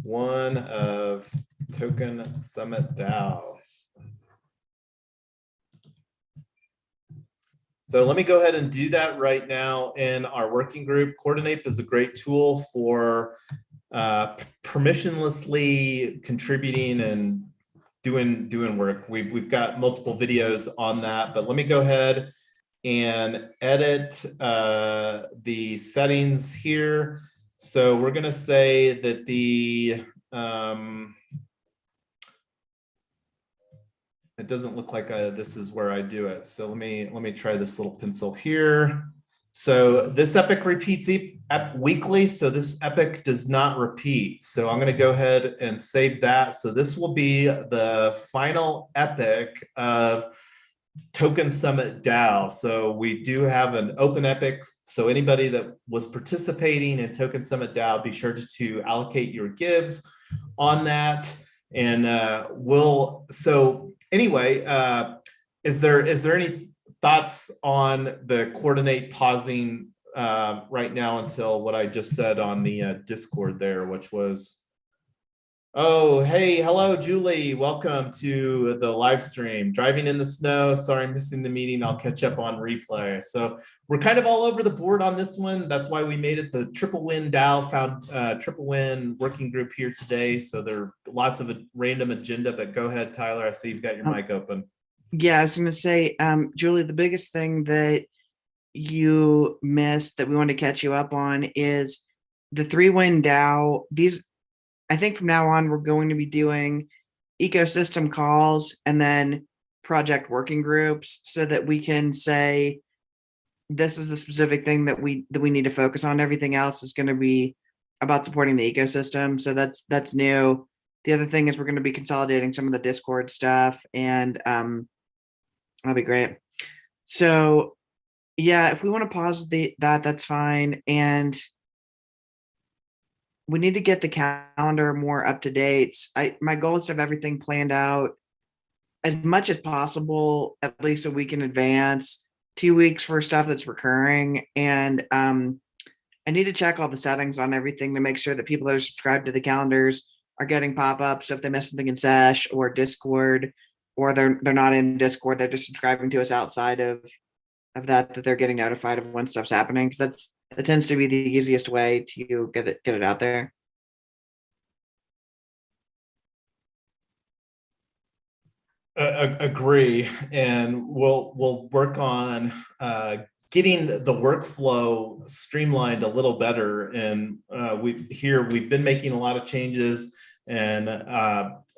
[SPEAKER 1] 1 of TokenSummitDAO. So let me go ahead and do that right now in our working group. Coordinate is a great tool for permissionlessly contributing and doing work. We've got multiple videos on that, but let me go ahead and edit the settings here. So we're going to say that the it doesn't look like this is where I do it. So let me try this little pencil here. So this epoch repeats weekly. So this epoch does not repeat. So I'm going to go ahead and save that. So this will be the final epoch of Token Summit DAO. So we do have an open epoch. So anybody that was participating in Token Summit DAO, be sure to allocate your gives on that. And anyway, is there any thoughts on the coordinate pausing right now until what I just said on the Discord there, which was, Oh, hey, hello, Julie. Welcome to the live stream. Driving in the snow. Sorry, I'm missing the meeting. I'll catch up on replay. So we're kind of all over the board on this one. That's why we made it the 3winDAO found Triple Win working group here today. So there are lots of a random agenda, but go ahead, Tyler. I see you've got your mic open.
[SPEAKER 2] Yeah, I was going to say, Julie, the biggest thing that you missed that we want to catch you up on is the 3winDAO. I think from now on, we're going to be doing ecosystem calls and then project working groups so that we can say, this is the specific thing that we need to focus on. Everything else is going to be about supporting the ecosystem. So that's new. The other thing is we're going to be consolidating some of the Discord stuff, and that'll be great. So yeah, if we want to pause that's fine. And we need to get the calendar more up to date. My goal is to have everything planned out as much as possible, at least a week in advance, 2 weeks for stuff that's recurring. And I need to check all the settings on everything to make sure that people that are subscribed to the calendars are getting pop-ups if they miss something in Sesh or Discord, or they're not in Discord, they're just subscribing to us outside of that they're getting notified of when stuff's happening, because that tends to be the easiest way to get it out there.
[SPEAKER 1] Agree, and we'll work on getting the workflow streamlined a little better. And we've been making a lot of changes, and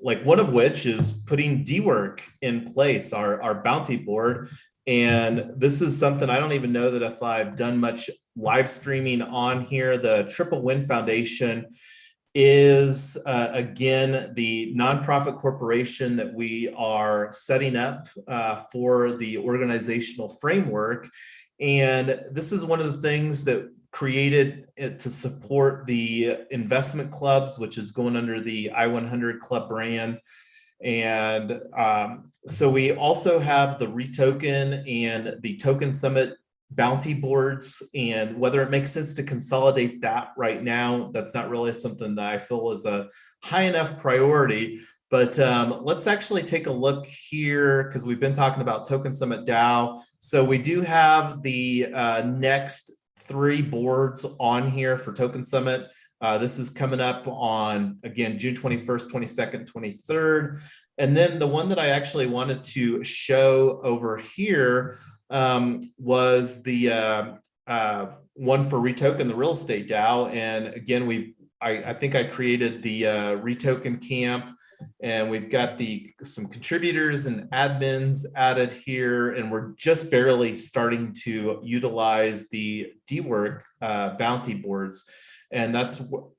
[SPEAKER 1] like one of which is putting DWork in place, our bounty board. And this is something I don't even know that if I've done much live streaming on here. The Triple Win Foundation is again the nonprofit corporation that we are setting up for the organizational framework. And this is one of the things that created it to support the investment clubs, which is going under the I-100 Club brand. And so we also have the REtoken and the Token Summit bounty boards, and whether it makes sense to consolidate that right now, that's not really something that I feel is a high enough priority. But let's actually take a look here, because we've been talking about TokenSummitDAO. So we do have the next 3 boards on here for Token Summit. This is coming up on, again, June 21st, 22nd, 23rd. And then the one that I actually wanted to show over here was the one for REtoken, the real estate DAO. And again, I think I created the REtoken camp, and we've got some contributors and admins added here, and we're just barely starting to utilize the DWork bounty boards. And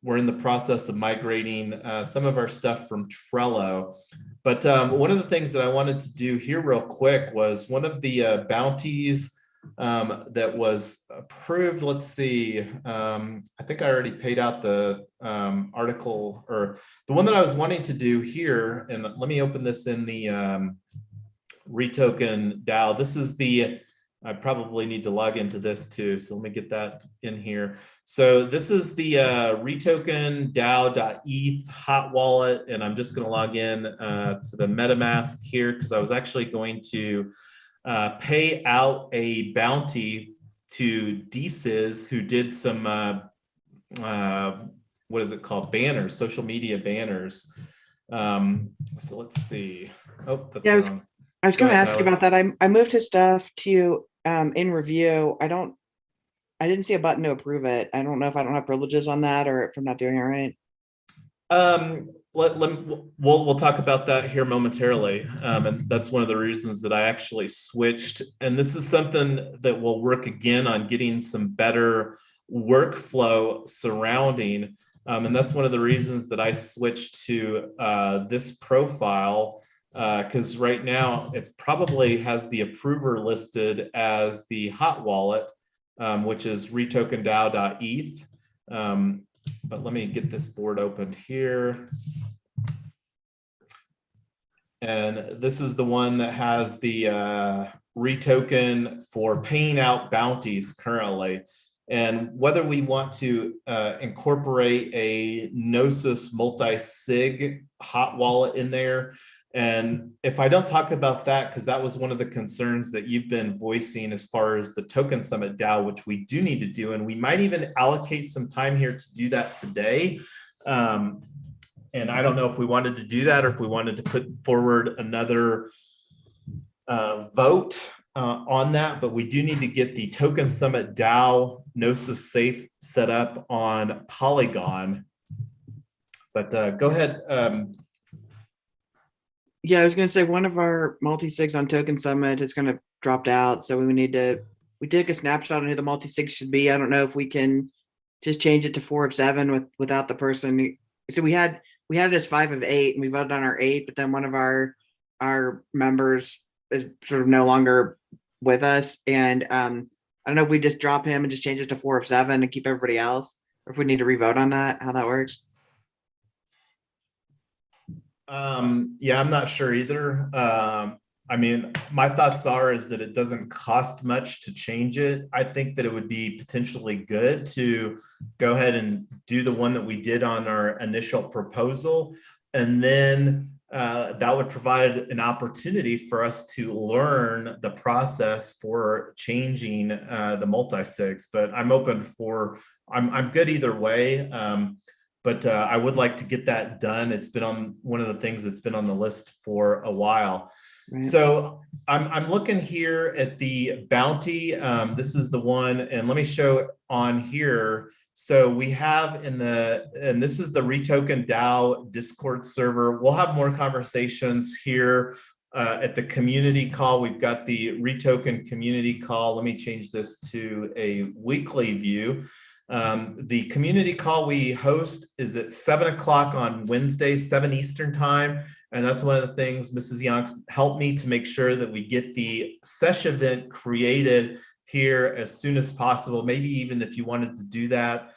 [SPEAKER 1] we're in the process of migrating some of our stuff from Trello. But one of the things that I wanted to do here real quick was one of the bounties that was approved. Let's see, I think I already paid out the article, or the one that I was wanting to do here. And let me open this in the REtoken DAO. This is I probably need to log into this too. So let me get that in here. So this is the REtokenDAO.eth hot wallet. And I'm just going to log in to the MetaMask here, because I was actually going to pay out a bounty to DCIS, who did some, what is it called? Banners, social media banners. So let's see. Oh, that's wrong.
[SPEAKER 2] I was going to ask you about that. I moved his stuff to in review. I didn't see a button to approve it. I don't know if I don't have privileges on that, or if I'm not doing it right.
[SPEAKER 1] We'll talk about that here momentarily. And that's one of the reasons that I actually switched. And this is something that will work again on getting some better workflow surrounding. And that's one of the reasons that I switched to this profile, because right now it's probably has the approver listed as the hot wallet, which is REtokenDAO.eth. But let me get this board opened here. And this is the one that has the REtoken for paying out bounties currently. and whether we want to incorporate a Gnosis multi-sig hot wallet in there. And if I don't talk about that, because that was one of the concerns that you've been voicing as far as the TokenSummitDAO, which we do need to do, and we might even allocate some time here to do that today. And I don't know if we wanted to do that or if we wanted to put forward another vote on that, but we do need to get the TokenSummitDAO Gnosis Safe set up on Polygon. But go ahead.
[SPEAKER 2] Yeah, I was going to say one of our multi-sigs on Token Summit is going to dropped out. So we take a snapshot on who the multi-sig should be. I don't know if we can just change it to 4 of 7 without the person. So we had it as 5 of 8 and we voted on our 8, but then one of our members is sort of no longer with us. And I don't know if we just drop him and just change it to 4 of 7 and keep everybody else, or if we need to revote on that, how that works.
[SPEAKER 1] Yeah, I'm not sure either. I mean, my thoughts is that it doesn't cost much to change it. I think that it would be potentially good to go ahead and do the one that we did on our initial proposal. And then that would provide an opportunity for us to learn the process for changing the multi-sigs. But I'm open for, I'm good either way. But I would like to get that done. It's been on one of the things that's been on the list for a while. Right. So I'm looking here at the bounty. This is the one, and let me show on here. So we have and this is the REtokenDAO Discord server. We'll have more conversations here at the community call. We've got the REtoken community call. Let me change this to a weekly view. The community call we host is at 7 o'clock on Wednesday, 7 Eastern time. And that's one of the things Mrs. Yonks helped me to make sure that we get the sesh event created here as soon as possible. Maybe even if you wanted to do that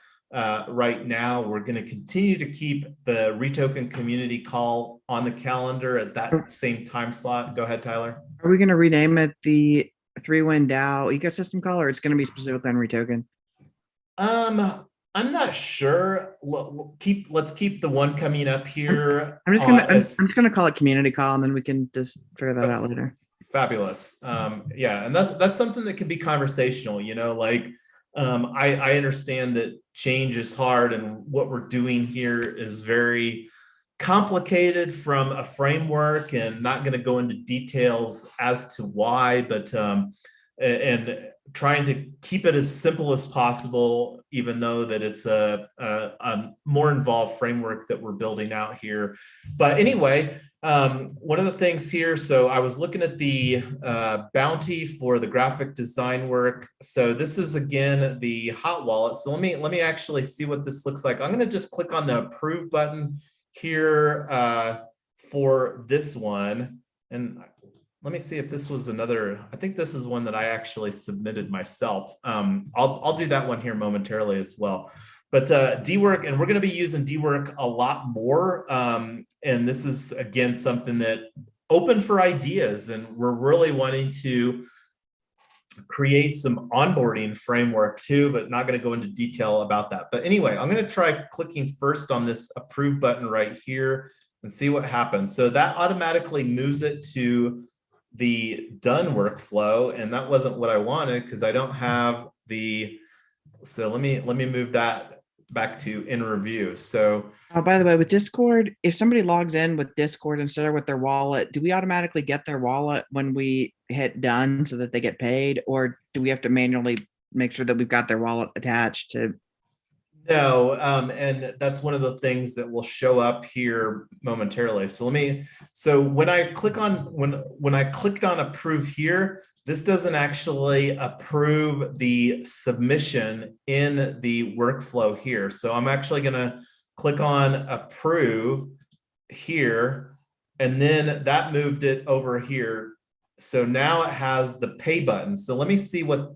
[SPEAKER 1] right now, we're going to continue to keep the REtoken community call on the calendar at that same time slot. Go ahead, Tyler.
[SPEAKER 2] Are we going to rename it the 3winDAO ecosystem call, or it's going to be specifically on REtoken?
[SPEAKER 1] I'm not sure. Let's keep the one coming up here.
[SPEAKER 2] I'm just gonna call it community call, and then we can just figure that out later.
[SPEAKER 1] Fabulous. Yeah, and that's something that can be conversational. You know, like I understand that change is hard, and what we're doing here is very complicated from a framework, and not going to go into details as to why, but and trying to keep it as simple as possible, even though that it's a more involved framework that we're building out here. But anyway, one of the things here, so I was looking at the bounty for the graphic design work. So this is again the hot wallet. So let me actually see what this looks like. I'm going to just click on the approve button here for this one, and let me see if this was another. I think this is one that I actually submitted myself. I'll do that one here momentarily as well. But DWork, and we're going to be using DWork a lot more. And this is again something that open for ideas, and we're really wanting to create some onboarding framework too, but not going to go into detail about that. But anyway, I'm going to try clicking first on this approve button right here and see what happens. So that automatically moves it to the done workflow, and that wasn't what I wanted because I don't have the. So let me move that back to in review. So
[SPEAKER 2] by the way, with Discord, if somebody logs in with Discord instead of with their wallet, do we automatically get their wallet when we hit done so that they get paid, or do we have to manually make sure that we've got their wallet attached to?
[SPEAKER 1] No, and that's one of the things that will show up here momentarily. So so when I click on, when I clicked on approve here, this doesn't actually approve the submission in the workflow here. So I'm actually gonna click on approve here, and then that moved it over here. So now it has the pay button. So let me see what,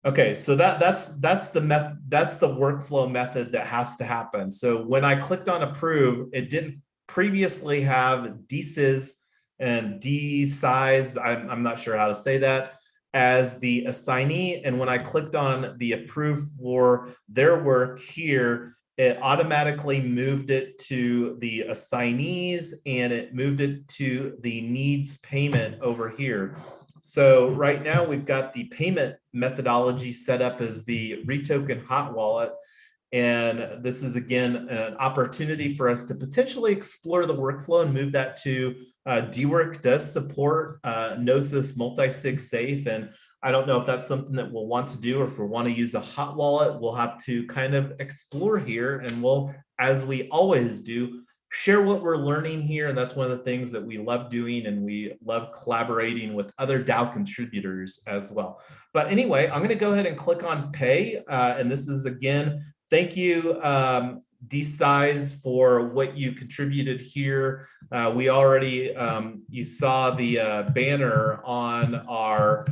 [SPEAKER 1] okay, so that's the workflow method that has to happen. So when I clicked on approve, it didn't previously have DSIS and D size. I'm not sure how to say that. as the assignee. And when I clicked on the approve for their work here, it automatically moved it to the assignees and it moved it to the needs payment over here. So right now we've got the payment methodology set up as the REtoken hot wallet. And this is, again, an opportunity for us to potentially explore the workflow and move that to DWork does support Gnosis multi-sig safe. And I don't know if that's something that we'll want to do, or if we want to use a hot wallet, we'll have to kind of explore here. And we'll, as we always do, share what we're learning here. And that's one of the things that we love doing. And we love collaborating with other DAO contributors as well. But anyway, I'm going to go ahead and click on pay. And this is, again, thank you, D-Size, for what you contributed here. We already, you saw the banner on our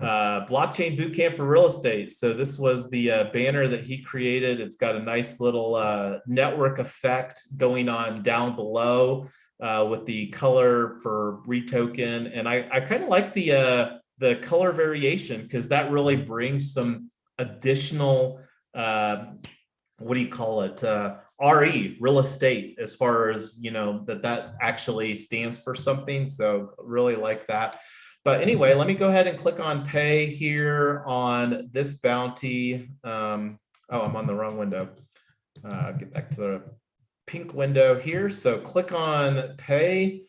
[SPEAKER 1] blockchain bootcamp for real estate. So this was the banner that he created. It's got a nice little network effect going on down below with the color for REtoken. And I kind of like the color variation, because that really brings some additional what do you call it? Real estate, as far as, you know, that actually stands for something. So really like that. But anyway, let me go ahead and click on pay here on this bounty. Oh, I'm on the wrong window. Get back to the pink window here. So click on pay.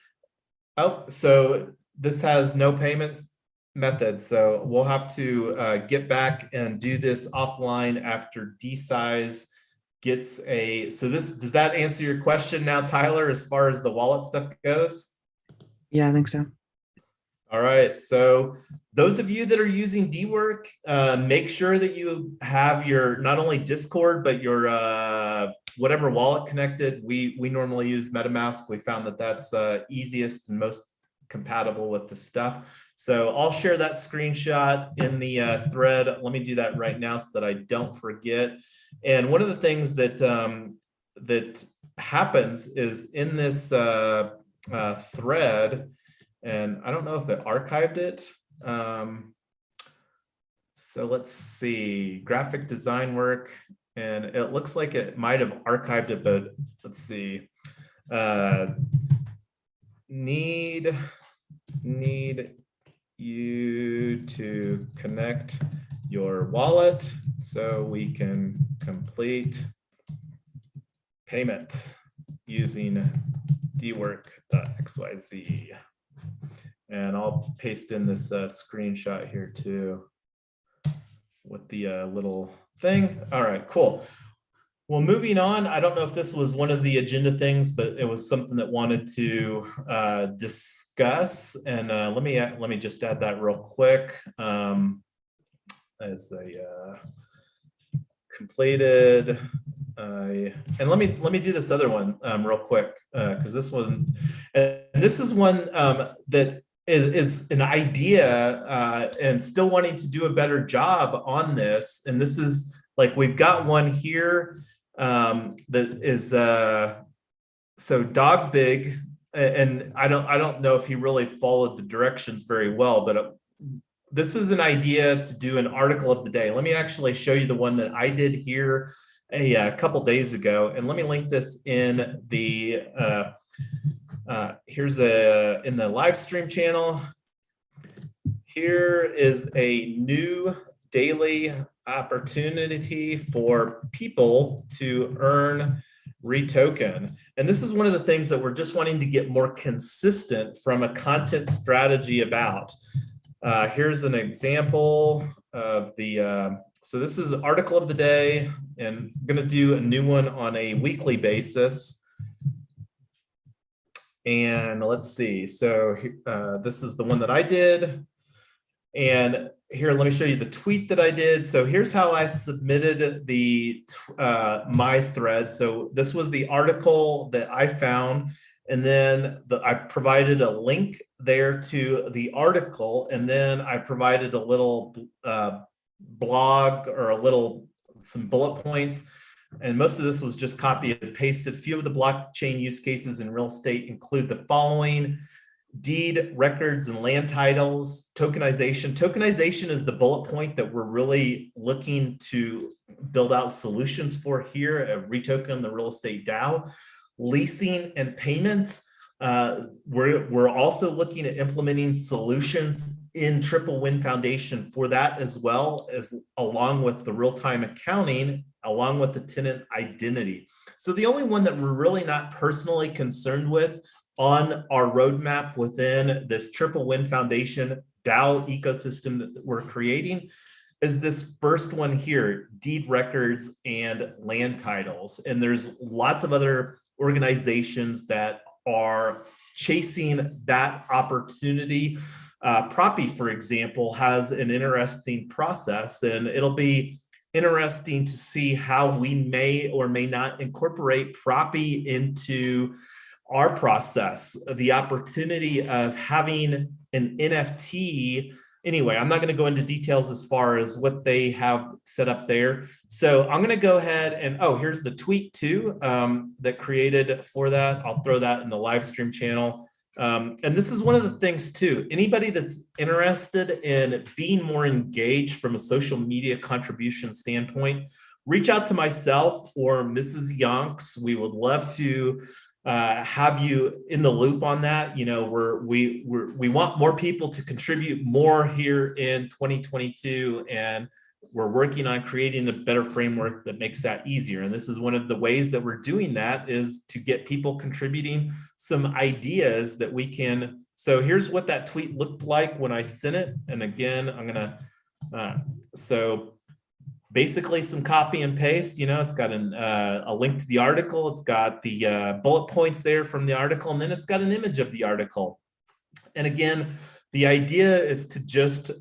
[SPEAKER 1] Oh, so this has no payments method. So we'll have to get back and do this offline after D-Size gets a, so this, does that answer your question now, Tyler, as far as the wallet stuff goes?
[SPEAKER 2] Yeah, I think so.
[SPEAKER 1] All right, so those of you that are using DWork, make sure that you have your, not only Discord, but your whatever wallet connected. We normally use MetaMask. We found that that's easiest and most compatible with the stuff. So I'll share that screenshot in the thread. Let me do that right now so that I don't forget. And one of the things that that happens is in this thread, and I don't know if it archived it. So let's see, graphic design work, and it looks like it might have archived it, but let's see. Need you to connect your wallet so we can complete payments using dwork.xyz. And I'll paste in this screenshot here too with the little thing. All right, cool. Well, moving on, I don't know if this was one of the agenda things, but it was something that wanted to discuss. And let me just add that real quick as a completed. And let me do this other one real quick, because this one, and this is one that is an idea and still wanting to do a better job on this. And this is like, we've got one here that is so Dog Big, and I don't know if he really followed the directions very well, but this is an idea to do an article of the day. Let me actually show you the one that I did here a couple days ago, and let me link this in the here's in the live stream channel. Here is a new daily opportunity for people to earn REtoken. And this is one of the things that we're just wanting to get more consistent from a content strategy about. Here's an example of the, so this is article of the day, and I'm gonna do a new one on a weekly basis. And let's see, so this is the one that I did. And here, let me show you the tweet that I did. So here's how I submitted the my thread. So this was the article that I found, and then I provided a link there to the article, and then I provided a little blog or some bullet points. And most of this was just copied and pasted. A few of the blockchain use cases in real estate include the following. deed records and land titles, tokenization. Tokenization is the bullet point that we're really looking to build out solutions for here at REtoken, the real estate DAO. Leasing and payments. We're also looking at implementing solutions in TripleWin Foundation for that, as well as along with the real-time accounting, along with the tenant identity. So the only one that we're really not personally concerned with on our roadmap within this TripleWin Foundation DAO ecosystem that we're creating is this first one here, deed records and land titles. And there's lots of other organizations that are chasing that opportunity. Proppy, for example, has an interesting process, and it'll be interesting to see how we may or may not incorporate Proppy into our process. The opportunity of having an NFT. Anyway, I'm not going to go into details as far as what they have set up there. So I'm going to go ahead and, oh, here's the tweet too that created for that. I'll throw that in the live stream channel. And this is one of the things too, anybody that's interested in being more engaged from a social media contribution standpoint, reach out to myself or Mrs. Yonks. We would love to have you in the loop on that. You know, we want more people to contribute more here in 2022, and we're working on creating a better framework that makes that easier. And this is one of the ways that we're doing that, is to get people contributing some ideas that we can. So here's what that tweet looked like when I sent it. And again, I'm gonna so basically some copy and paste. You know, it's got a link to the article. It's got the bullet points there from the article, and then it's got an image of the article. And again, the idea is to just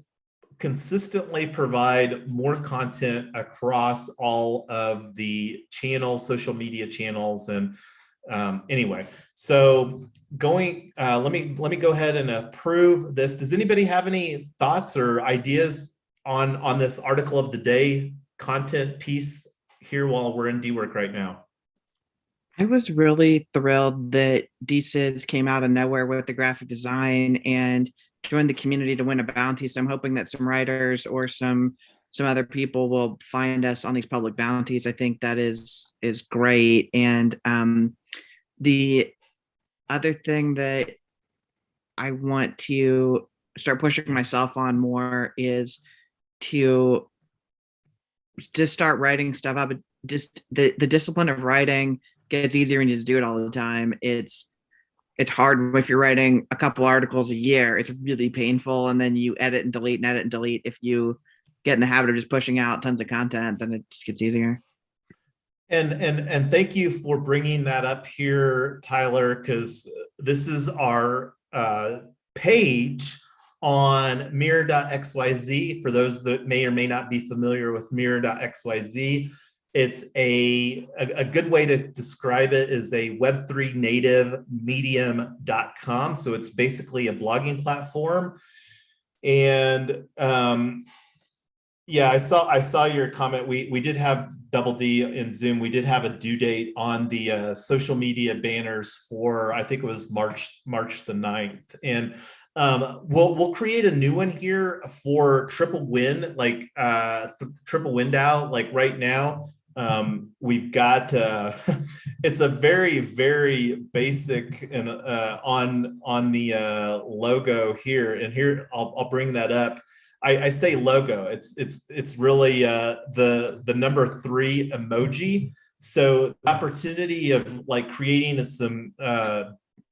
[SPEAKER 1] consistently provide more content across all of the channels, social media channels. And anyway, so going, let me go ahead and approve this. Does anybody have any thoughts or ideas on this article of the day content piece here while we're in DWork right now?
[SPEAKER 2] I was really thrilled that DCIS came out of nowhere with the graphic design and joined the community to win a bounty. So I'm hoping that some writers or some other people will find us on these public bounties. I think that is great. And the other thing that I want to start pushing myself on more is to just start writing stuff up. Just the discipline of writing gets easier when you just do it all the time. It's hard if you're writing a couple articles a year. It's really painful, and then you edit and delete and edit and delete. If you get in the habit of just pushing out tons of content, then it just gets easier.
[SPEAKER 1] And thank you for bringing that up here, Tyler, because this is our page on mirror.xyz. For those that may or may not be familiar with mirror.xyz, it's a good way to describe it is a Web3 native medium.com. So it's basically a blogging platform. And yeah, I saw your comment. We did have Double D in Zoom. We did have a due date on the social media banners for, I think it was March the 9th. And we'll create a new one here for TripleWin, like TripleWinDAO. Like right now, we've got it's a very basic and on the logo here. And here I'll bring that up. I say logo. It's really the number 3 emoji. So the opportunity of like creating some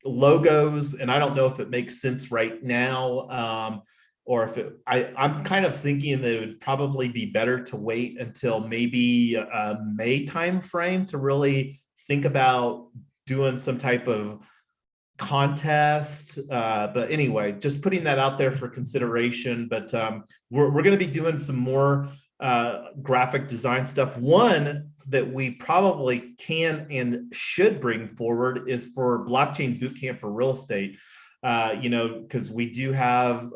[SPEAKER 1] logos, and I don't know if it makes sense right now, or if I'm kind of thinking that it would probably be better to wait until maybe a May timeframe to really think about doing some type of contest. But anyway, just putting that out there for consideration. But we're going to be doing some more graphic design stuff. One that we probably can and should bring forward is for blockchain bootcamp for real estate. You know, because we do have,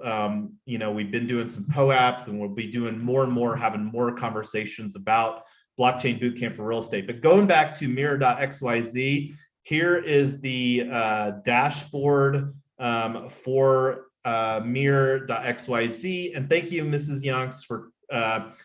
[SPEAKER 1] you know, we've been doing some POAPs, and we'll be doing more and more, having more conversations about blockchain bootcamp for real estate. But going back to mirror.xyz, here is the dashboard for mir.xyz. And thank you, Mrs. Yonks, for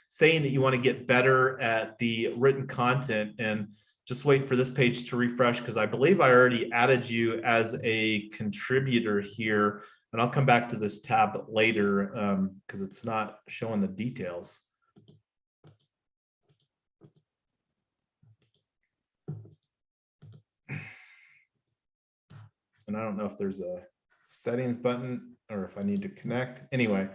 [SPEAKER 1] saying that you want to get better at the written content. And just wait for this page to refresh, because I believe I already added you as a contributor here. And I'll come back to this tab later because it's not showing the details. And I don't know if there's a settings button or if I need to connect. Anyway,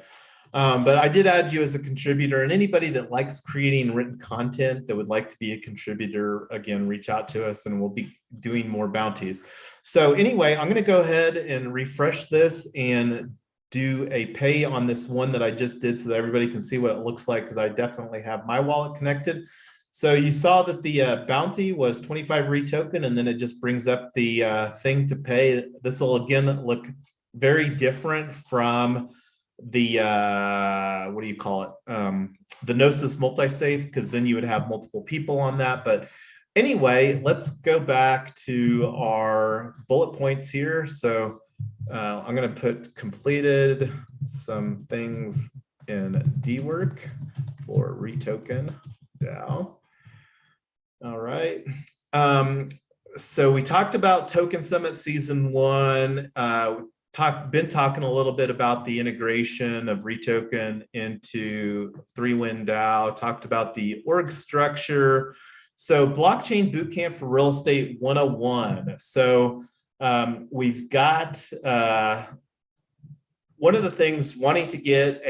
[SPEAKER 1] but I did add you as a contributor, and anybody that likes creating written content that would like to be a contributor, again, reach out to us and we'll be doing more bounties. So anyway, I'm going to go ahead and refresh this and do a pay on this one that I just did so that everybody can see what it looks like, because I definitely have my wallet connected. So you saw that the bounty was 25 REtoken, and then it just brings up the thing to pay. This will again look very different from the what do you call it? The Gnosis multi-safe, because then you would have multiple people on that. But anyway, let's go back to our bullet points here. So I'm going to put completed some things in DWork for REtokenDAO. All right. So we talked about Token Summit Season 1. Been talking a little bit about the integration of REtoken into 3winDAO. Talked about the org structure. So blockchain bootcamp for real estate 101. So we've got one of the things wanting to get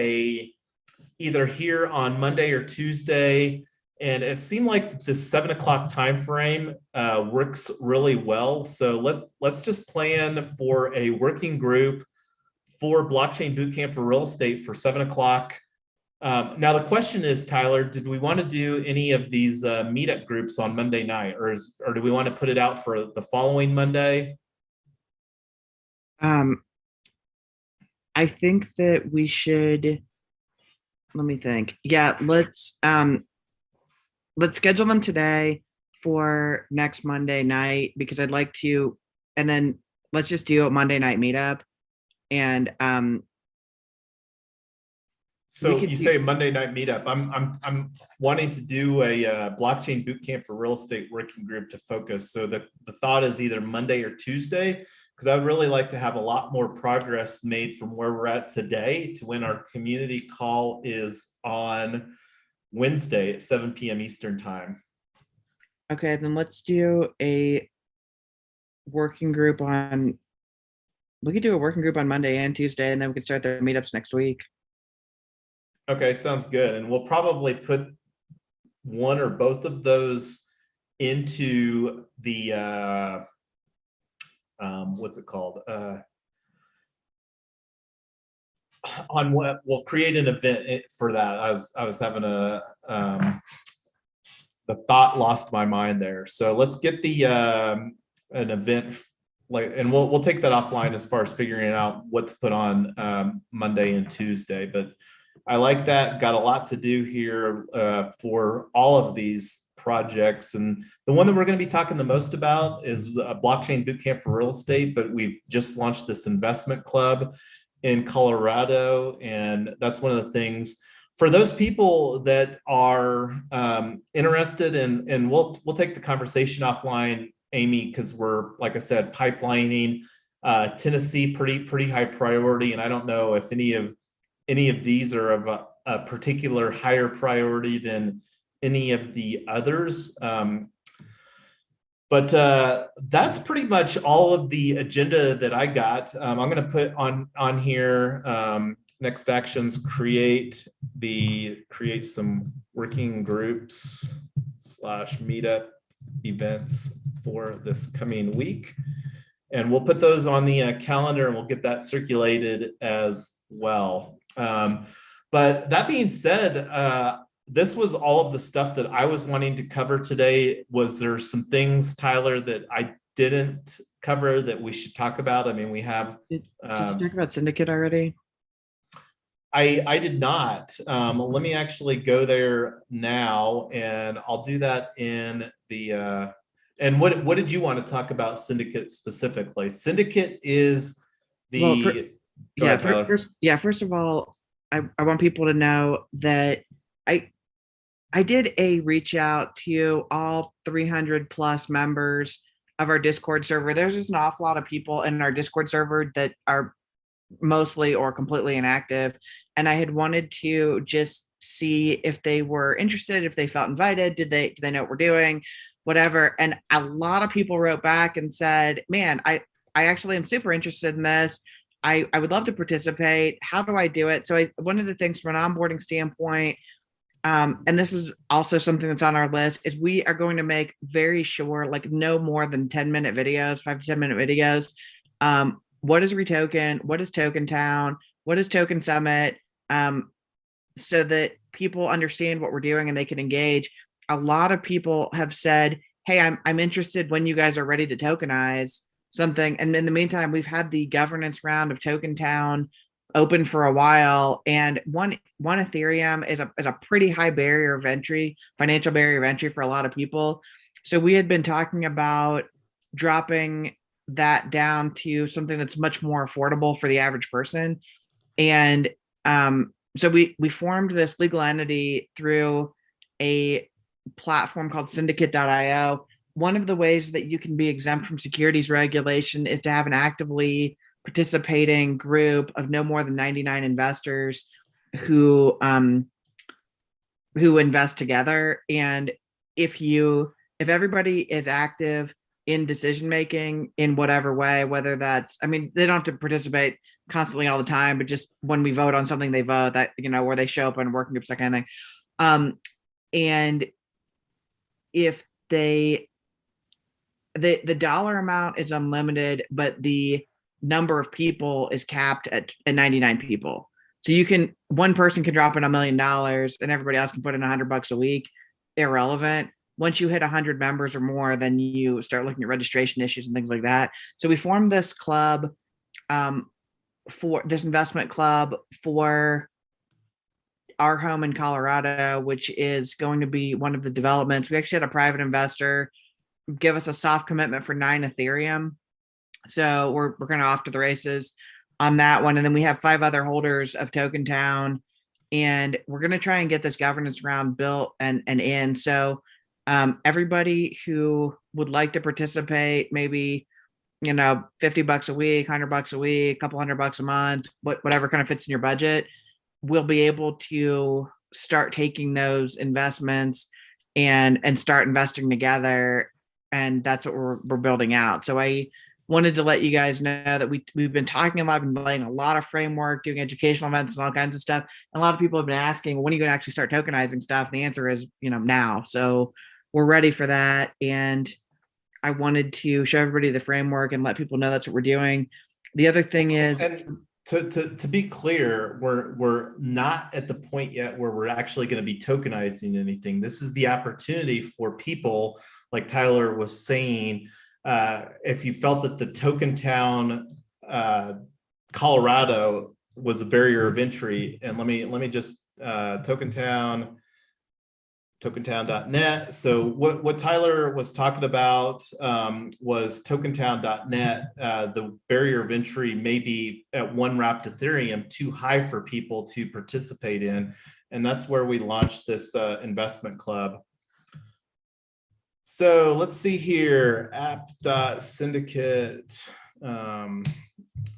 [SPEAKER 1] either here on Monday or Tuesday. And it seemed like the 7 o'clock time frame works really well. So let's just plan for a working group for blockchain bootcamp for real estate for 7 o'clock. Now the question is, Tyler, did we want to do any of these meetup groups on Monday night, or do we want to put it out for the following Monday?
[SPEAKER 2] I think that we should. Let me think. Yeah, let's schedule them today for next Monday night, because I'd like to, and then let's just do a Monday night meetup. And
[SPEAKER 1] so you say Monday night meetup. I'm wanting to do a blockchain bootcamp for real estate working group to focus. So the thought is either Monday or Tuesday, because I would really like to have a lot more progress made from where we're at today to when our community call is on Wednesday at 7 p.m. Eastern time.
[SPEAKER 2] Okay, then let's do a working group on, we could do a working group on Monday and Tuesday, and then we could start the meetups next week.
[SPEAKER 1] Okay, sounds good. And we'll probably put one or both of those into the, what's it called? On what we'll create an event for that. I was having the thought lost my mind there. So let's get the an event and we'll take that offline as far as figuring out what to put on Monday and Tuesday. But I like that. Got a lot to do here for all of these projects, and the one that we're going to be talking the most about is a blockchain bootcamp for real estate. But we've just launched this investment club in Colorado, and that's one of the things for those people that are interested in, and we'll take the conversation offline, Amy, because we're, like I said, pipelining Tennessee pretty high priority, and I don't know if any of these are of a particular higher priority than any of the others. But that's pretty much all of the agenda that I got. I'm going to put on here next actions, create some working groups / meetup events for this coming week. And we'll put those on the calendar, and we'll get that circulated as well. But that being said, this was all of the stuff that I was wanting to cover today. Was there some things, Tyler, that I didn't cover that we should talk about? I mean, we have.
[SPEAKER 2] Did you talk about Syndicate already?
[SPEAKER 1] I did not. Let me actually go there now, and I'll do that in the. And what did you want to talk about Syndicate specifically? Syndicate is
[SPEAKER 2] Well,
[SPEAKER 1] Go ahead, Tyler.
[SPEAKER 2] first of all, I want people to know that I I did a reach out to all 300 plus members of our Discord server. There's just an awful lot of people in our Discord server that are mostly or completely inactive. And I had wanted to just see if they were interested, if they felt invited, do they know what we're doing, whatever. And a lot of people wrote back and said, man, I actually am super interested in this. I would love to participate. How do I do it? So one of the things from an onboarding standpoint, and this is also something that's on our list, is we are going to make very sure, like no more than 10-minute videos, 5 to 10-minute videos. What is REtoken? What is TokenTown? What is Token Summit? So that people understand what we're doing and they can engage. A lot of people have said, hey, I'm interested when you guys are ready to tokenize something. And in the meantime, we've had the governance round of TokenTown open for a while, and one Ethereum is a pretty high barrier of entry, financial barrier of entry for a lot of people. So we had been talking about dropping that down to something that's much more affordable for the average person. And so we formed this legal entity through a platform called syndicate.io. One of the ways that you can be exempt from securities regulation is to have an actively participating group of no more than 99 investors who invest together. And if everybody is active in decision making in whatever way, whether that's, I mean, they don't have to participate constantly all the time, but just when we vote on something, they vote, that, you know, where they show up in working groups, that kind of thing. And if the dollar amount is unlimited, but the number of people is capped at 99 people. So one person can drop in $1 million and everybody else can put in $100 a week. Irrelevant. Once you hit 100 members or more, then you start looking at registration issues and things like that. So we formed this club, for this investment club for our home in Colorado, which is going to be one of the developments. We actually had a private investor give us a soft commitment for 9 Ethereum. So we're kind of off to the races on that one. And then we have 5 other holders of TokenTown, and we're going to try and get this governance round built and in. So everybody who would like to participate, maybe, you know, $50 a week, $100 a week, a couple $100 a month, whatever kind of fits in your budget, will be able to start taking those investments and start investing together. And that's what we're building out. So I wanted to let you guys know that we've been talking a lot, been laying a lot of framework, doing educational events and all kinds of stuff. And a lot of people have been asking, well, when are you going to actually start tokenizing stuff? And the answer is, you know, now. So we're ready for that. And I wanted to show everybody the framework and let people know that's what we're doing. The other thing is,
[SPEAKER 1] and to be clear, we're not at the point yet where we're actually going to be tokenizing anything. This is the opportunity for people, like Tyler was saying, if you felt that the TokenTown Colorado was a barrier of entry, and let me just TokenTown.net. So what Tyler was talking about was TokenTown.net. The barrier of entry may be at 1 wrapped Ethereum too high for people to participate in, and that's where we launched this investment club. So let's see here, app.syndicate.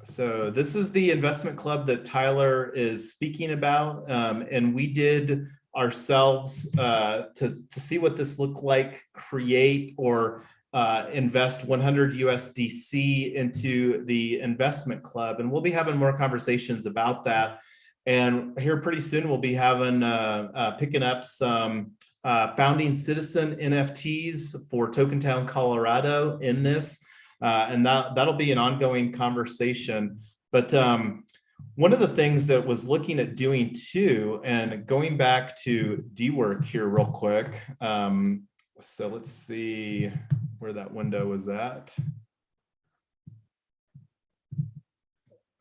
[SPEAKER 1] So this is the investment club that Tyler is speaking about, and we did ourselves to see what this looked like, create or invest 100 USDC into the investment club. And we'll be having more conversations about that. And here pretty soon we'll be having picking up some founding citizen NFTs for TokenTown Colorado in this. And that'll be an ongoing conversation. But one of the things that was looking at doing too, and going back to DWork here real quick. So let's see where that window was at.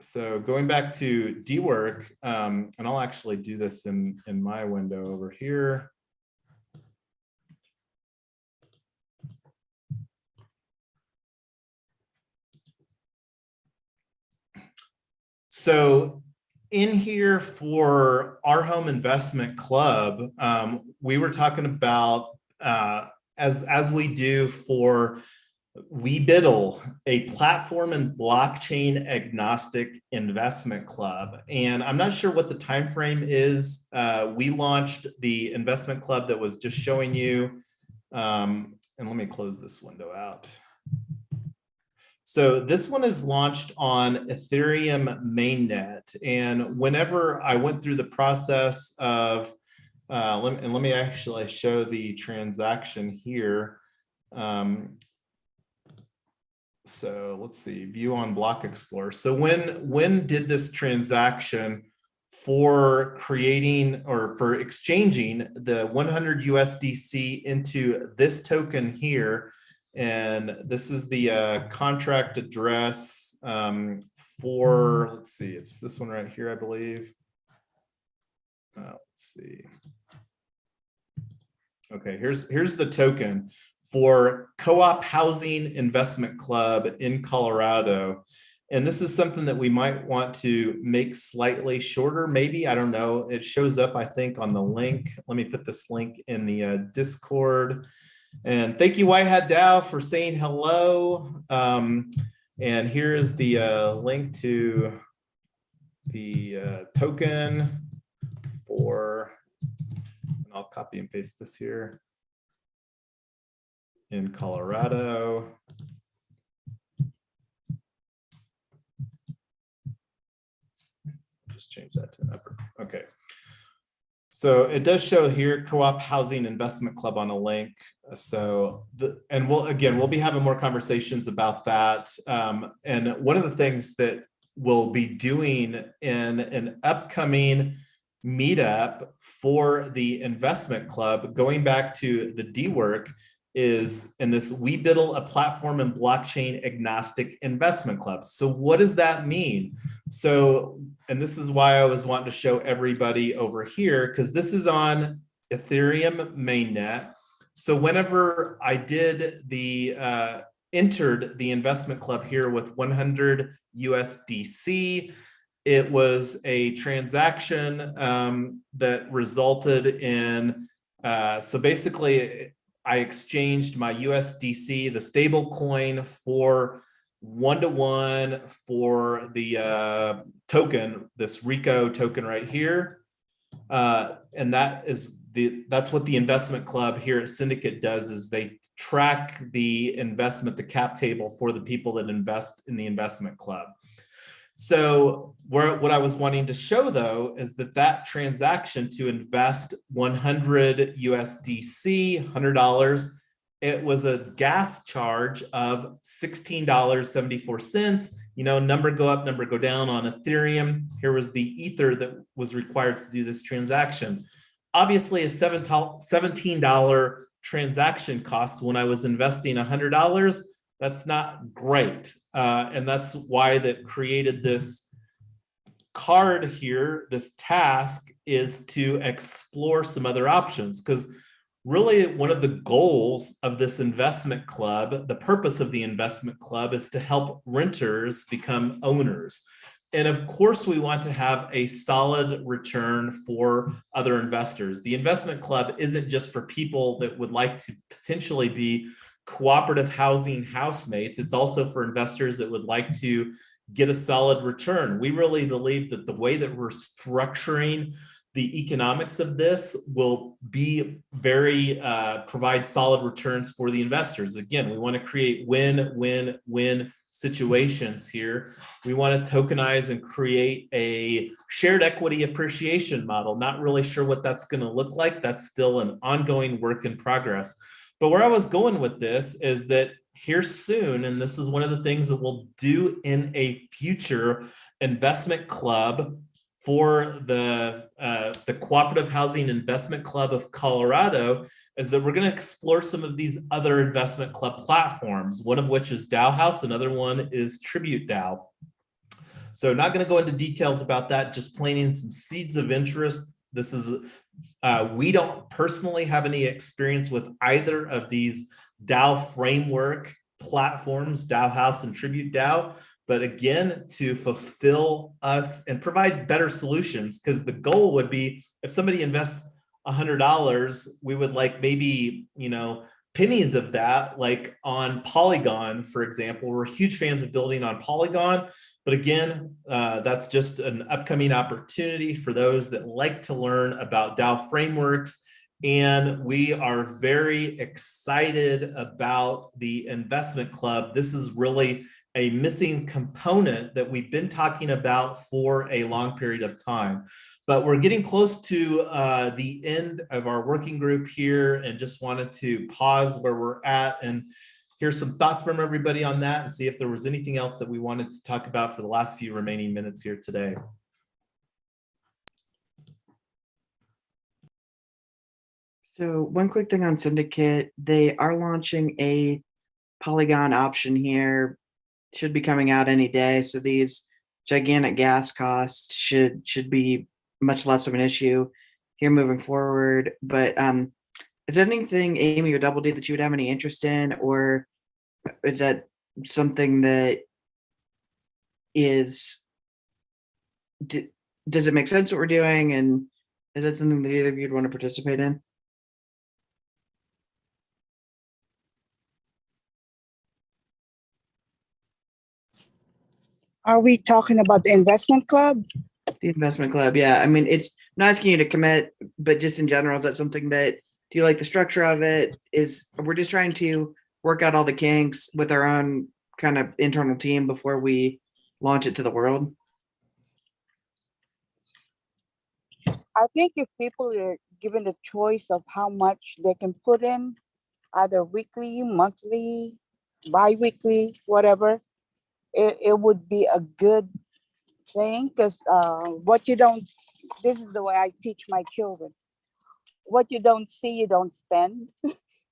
[SPEAKER 1] So going back to DWork, and I'll actually do this in my window over here. So in here for our home investment club, we were talking about, as we do for REbiddle, a platform and blockchain agnostic investment club. And I'm not sure what the time frame is. We launched the investment club that was just showing you. And let me close this window out. So this one is launched on Ethereum mainnet. And whenever I went through the process of, let me actually show the transaction here. So let's see, view on Block Explorer. So when did this transaction for creating or for exchanging the 100 USDC into this token here? And this is the contract address for, let's see, it's this one right here, I believe. Let's see. Okay, here's the token for Co-op Housing Investment Club in Colorado. And this is something that we might want to make slightly shorter, maybe, I don't know. It shows up, I think, on the link. Let me put this link in the Discord. And thank you, White Hat DAO, for saying hello. And here is the link to the token for, and I'll copy and paste this here. In Colorado. Just change that to an upper. Okay. So it does show here Co-op Housing Investment Club on a link. So and we'll be having more conversations about that. And one of the things that we'll be doing in an upcoming meetup for the investment club, going back to the D work, is in this REbiddle, a platform and blockchain agnostic investment club. So what does that mean? So, and this is why I was wanting to show everybody over here, because this is on Ethereum mainnet. So whenever I did the, entered the investment club here with 100 USDC, it was a transaction that resulted in, so basically, I exchanged my USDC, the stable coin, for 1-to-1 for the token, this REco token right here. And that's what the investment club here at Syndicate does, is they track the investment, the cap table for the people that invest in the investment club. So what I was wanting to show, though, is that transaction to invest 100 USDC, $100, it was a gas charge of $16.74. You know, number go up, number go down on Ethereum. Here was the Ether that was required to do this transaction. Obviously, a $17 transaction cost when I was investing $100. That's not great. And that's why that created this card here. This task is to explore some other options, because really one of the goals of this investment club, the purpose of the investment club, is to help renters become owners. And of course, we want to have a solid return for other investors. The investment club isn't just for people that would like to potentially be cooperative housing housemates. It's also for investors that would like to get a solid return. We really believe that the way that we're structuring the economics of this will be very, provide solid returns for the investors. Again, we want to create win-win-win situations here. We want to tokenize and create a shared equity appreciation model. Not really sure what that's going to look like. That's still an ongoing work in progress. But where I was going with this is that here soon, and this is one of the things that we'll do in a future investment club for the Cooperative Housing Investment Club of Colorado, is that we're going to explore some of these other investment club platforms, one of which is DAO House, another one is TributeDAO. So not going to go into details about that, just planting some seeds of interest. This is, we don't personally have any experience with either of these DAO framework platforms, DAO House and TributeDAO, but again, to fulfill us and provide better solutions, because the goal would be if somebody invests $100, we would like maybe, you know, pennies of that, like on Polygon, for example. We're huge fans of building on Polygon. But again, that's just an upcoming opportunity for those that like to learn about DAO frameworks. And we are very excited about the investment club. This is really a missing component that we've been talking about for a long period of time. But we're getting close to the end of our working group here, and just wanted to pause where we're at and hear some thoughts from everybody on that, and see if there was anything else that we wanted to talk about for the last few remaining minutes here today.
[SPEAKER 2] So one quick thing on Syndicate, they are launching a Polygon option here, should be coming out any day. So these gigantic gas costs should be much less of an issue here moving forward. But is there anything, Amy or Double D, that you would have any interest in, or is that something that is, does it make sense what we're doing, and is that something that either of you would want to participate in?
[SPEAKER 3] Are we talking about the investment club?
[SPEAKER 2] The investment club, yeah. I mean, it's not asking you to commit, but just in general, is that something that, do you like the structure of it? We're just trying to work out all the kinks with our own kind of internal team before we launch it to the world?
[SPEAKER 3] I think if people are given the choice of how much they can put in, either weekly, monthly, bi-weekly, whatever, it would be a good thing, because what you don't, this is the way I teach my children. What you don't see, you don't spend.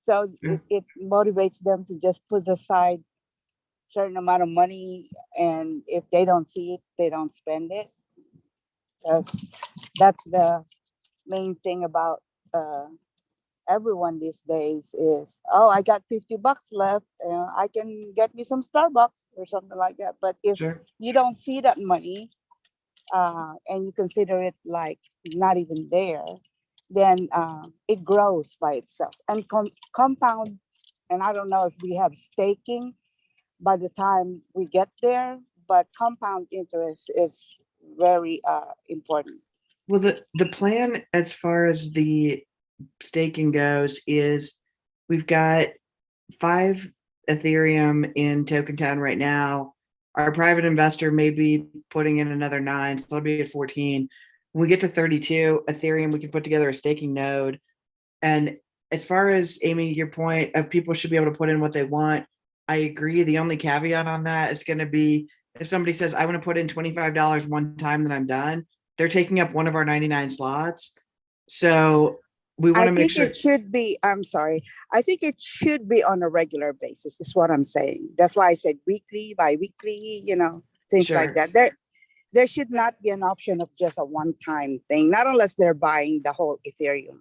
[SPEAKER 3] So it motivates them to just put aside certain amount of money, and if they don't see it, they don't spend it. That's the main thing about everyone these days is, oh, I got $50 left, I can get me some Starbucks or something like that. But if you don't see that money, and you consider it like not even there, then it grows by itself. And compound, and I don't know if we have staking by the time we get there, but compound interest is very important.
[SPEAKER 2] Well, the plan as far as the staking goes is we've got 5 Ethereum in TokenTown right now. Our private investor may be putting in another 9, so that'll be at 14. When we get to 32 Ethereum, we can put together a staking node. And as far as, Amy, your point of people should be able to put in what they want, I agree. The only caveat on that is going to be if somebody says, I want to put in $25 one time, then I'm done, they're taking up one of our 99 slots. So we want to make sure.
[SPEAKER 3] I think it should be, I'm sorry, I think it should be on a regular basis, is what I'm saying. That's why I said weekly, bi-weekly, things like that. There should not be an option of just a one-time thing, not unless they're buying the whole Ethereum.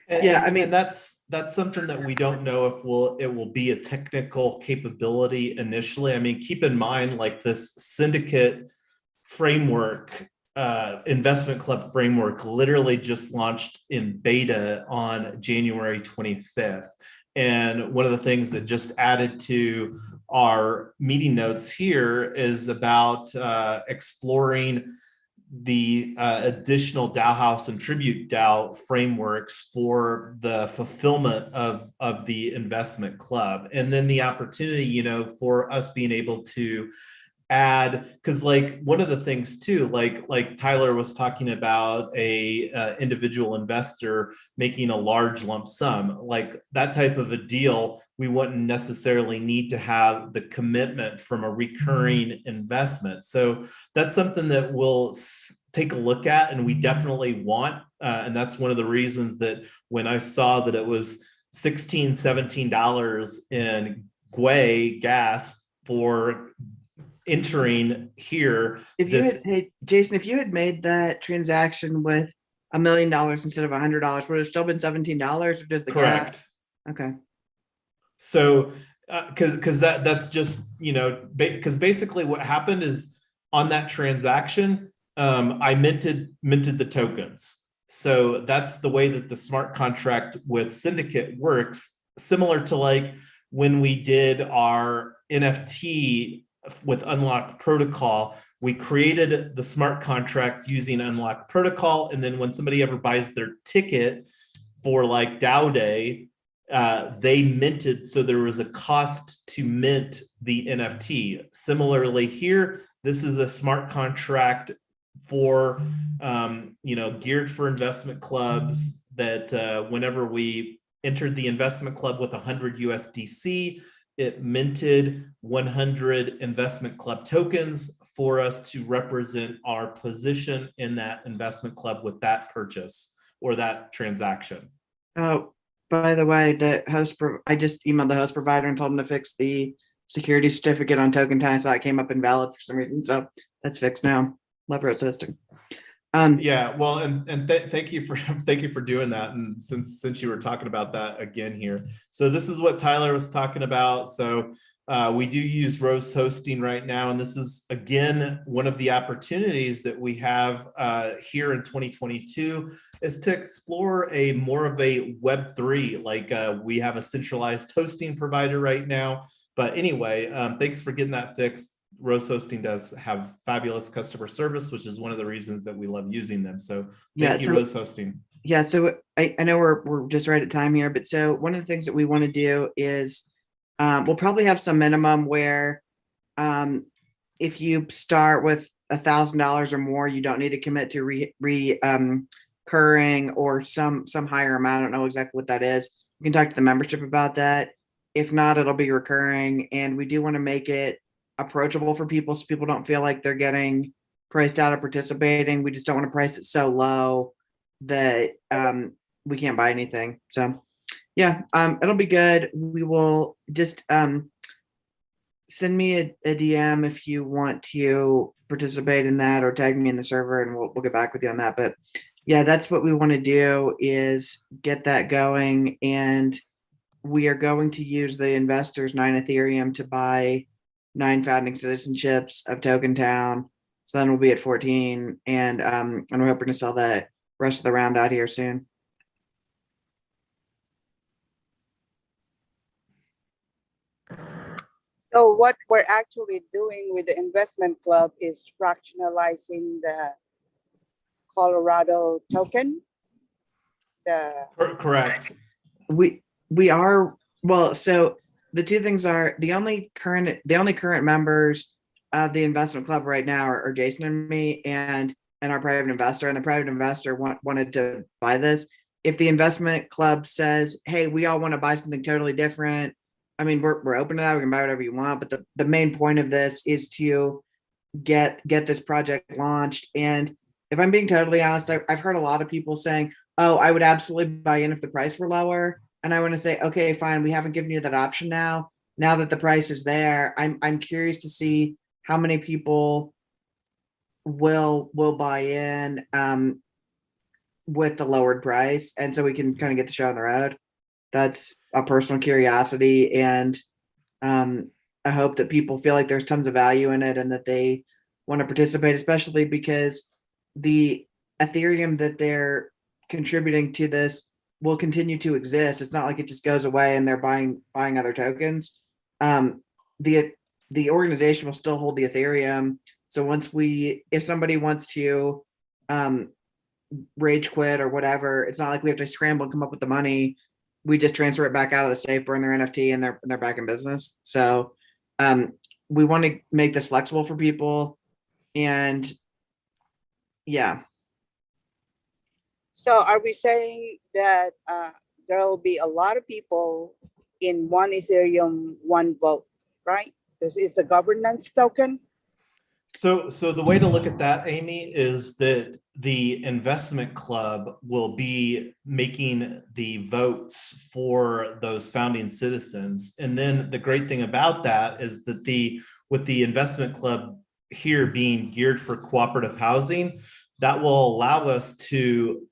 [SPEAKER 1] Yeah, I mean, that's something that we don't know if it will be a technical capability initially. I mean, keep in mind, like this syndicate framework, investment club framework literally just launched in beta on January 25th. And one of the things that just added to our meeting notes here is about exploring the additional DAO House and Tribute DAO frameworks for the fulfillment of the investment club. And then the opportunity, for us being able to add, because like one of the things too, like Tyler was talking about a individual investor making a large lump sum, like that type of a deal, we wouldn't necessarily need to have the commitment from a recurring investment. So that's something that we'll take a look at, and we definitely want, and that's one of the reasons that when I saw that it was $16, $17 in Gwei gas for entering here.
[SPEAKER 2] Hey, Jason, if you had made that transaction with $1 million instead of $100, would it have still been $17, or does the
[SPEAKER 1] correct?
[SPEAKER 2] Okay.
[SPEAKER 1] So Because that's just, you know, because basically what happened is on that transaction, I minted the tokens. So that's the way that the smart contract with Syndicate works, similar to like when we did our NFT with Unlocked Protocol. We created the smart contract using Unlocked Protocol, and then when somebody ever buys their ticket for like DAO Day, they minted, so there was a cost to mint the NFT. Similarly here, this is a smart contract for, you know, geared for investment clubs that whenever we entered the investment club with 100 USDC, it minted 100 investment club tokens for us to represent our position in that investment club with that purchase or that transaction.
[SPEAKER 2] Oh, by the way, I just emailed the host provider and told them to fix the security certificate on TokenTown, so it came up invalid for some reason. So that's fixed now. Love Roads hosting.
[SPEAKER 1] Yeah, well, and thank you for doing that. And since you were talking about that again here, so this is what Tyler was talking about. So we do use Rose hosting right now, and this is again one of the opportunities that we have here in 2022 is to explore a more of a Web3. Like we have a centralized hosting provider right now. But anyway, thanks for getting that fixed. Rose Hosting does have fabulous customer service, which is one of the reasons that we love using them. So thank you, Rose Hosting.
[SPEAKER 2] Yeah, so I know we're just right at time here, but so one of the things that we want to do is we'll probably have some minimum where if you start with $1,000 or more, you don't need to commit to recurring or some higher amount. I don't know exactly what that is. You can talk to the membership about that. If not, it'll be recurring, and we do want to make it approachable for people so people don't feel like they're getting priced out of participating. We just don't want to price it so low that we can't buy anything. So yeah, it'll be good. We will just send me a DM if you want to participate in that, or tag me in the server, and we'll get back with you on that. But yeah, that's what we want to do, is get that going. And we are going to use the investors 9 Ethereum to buy 9 founding citizenships of TokenTown. So then we'll be at 14, and we're hoping to sell the rest of the round out here soon.
[SPEAKER 3] So what we're actually doing with the investment club is fractionalizing the Colorado token.
[SPEAKER 1] Correct.
[SPEAKER 2] We are, well, so the two things are the only current members of the investment club right now are Jason and me and our private investor. And the private investor wanted to buy this. If the investment club says, hey, we all want to buy something totally different, I mean, we're open to that. We can buy whatever you want. But the main point of this is to get this project launched. And if I'm being totally honest, I've heard a lot of people saying, oh, I would absolutely buy in if the price were lower. And I want to say, okay, fine. We haven't given you that option now. Now that the price is there, I'm curious to see how many people will buy in with the lowered price, and so we can kind of get the show on the road. That's a personal curiosity, and I hope that people feel like there's tons of value in it and that they want to participate, especially because the Ethereum that they're contributing to this will continue to exist. It's not like it just goes away and they're buying other tokens. The organization will still hold the Ethereum. So if somebody wants to rage quit or whatever, it's not like we have to scramble and come up with the money. We just transfer it back out of the safe, burn their NFT, and they're back in business. So we want to make this flexible for people, and yeah.
[SPEAKER 3] So are we saying that there will be a lot of people in one Ethereum, one vote, right? This is a governance token.
[SPEAKER 1] So the way to look at that, Amy, is that the investment club will be making the votes for those founding citizens. And then the great thing about that is that with the investment club here being geared for cooperative housing, that will allow us to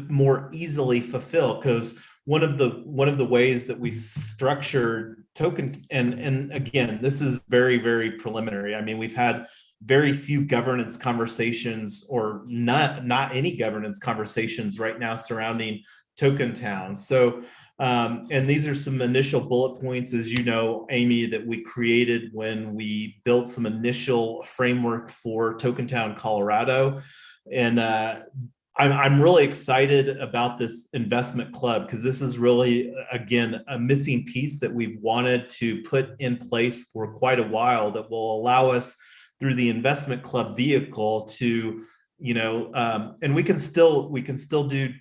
[SPEAKER 1] more easily fulfill, because one of the ways that we structured token, and again, this is very, very preliminary. I mean, we've had very few governance conversations, or not any governance conversations right now surrounding TokenTown. So and these are some initial bullet points, as you know, Amy, that we created when we built some initial framework for TokenTown Colorado. And I'm really excited about this investment club, because this is really, again, a missing piece that we've wanted to put in place for quite a while, that will allow us through the investment club vehicle to, and we can still do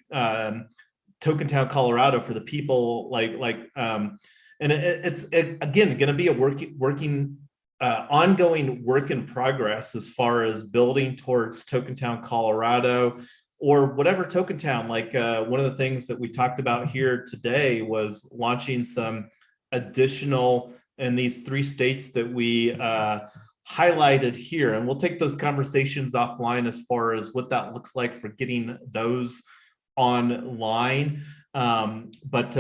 [SPEAKER 1] TokenTown Colorado for the people and it's again going to be a ongoing work in progress as far as building towards TokenTown Colorado, or whatever TokenTown. One of the things that we talked about here today was launching some additional in these 3 states that we highlighted here, and we'll take those conversations offline as far as what that looks like for getting those online. But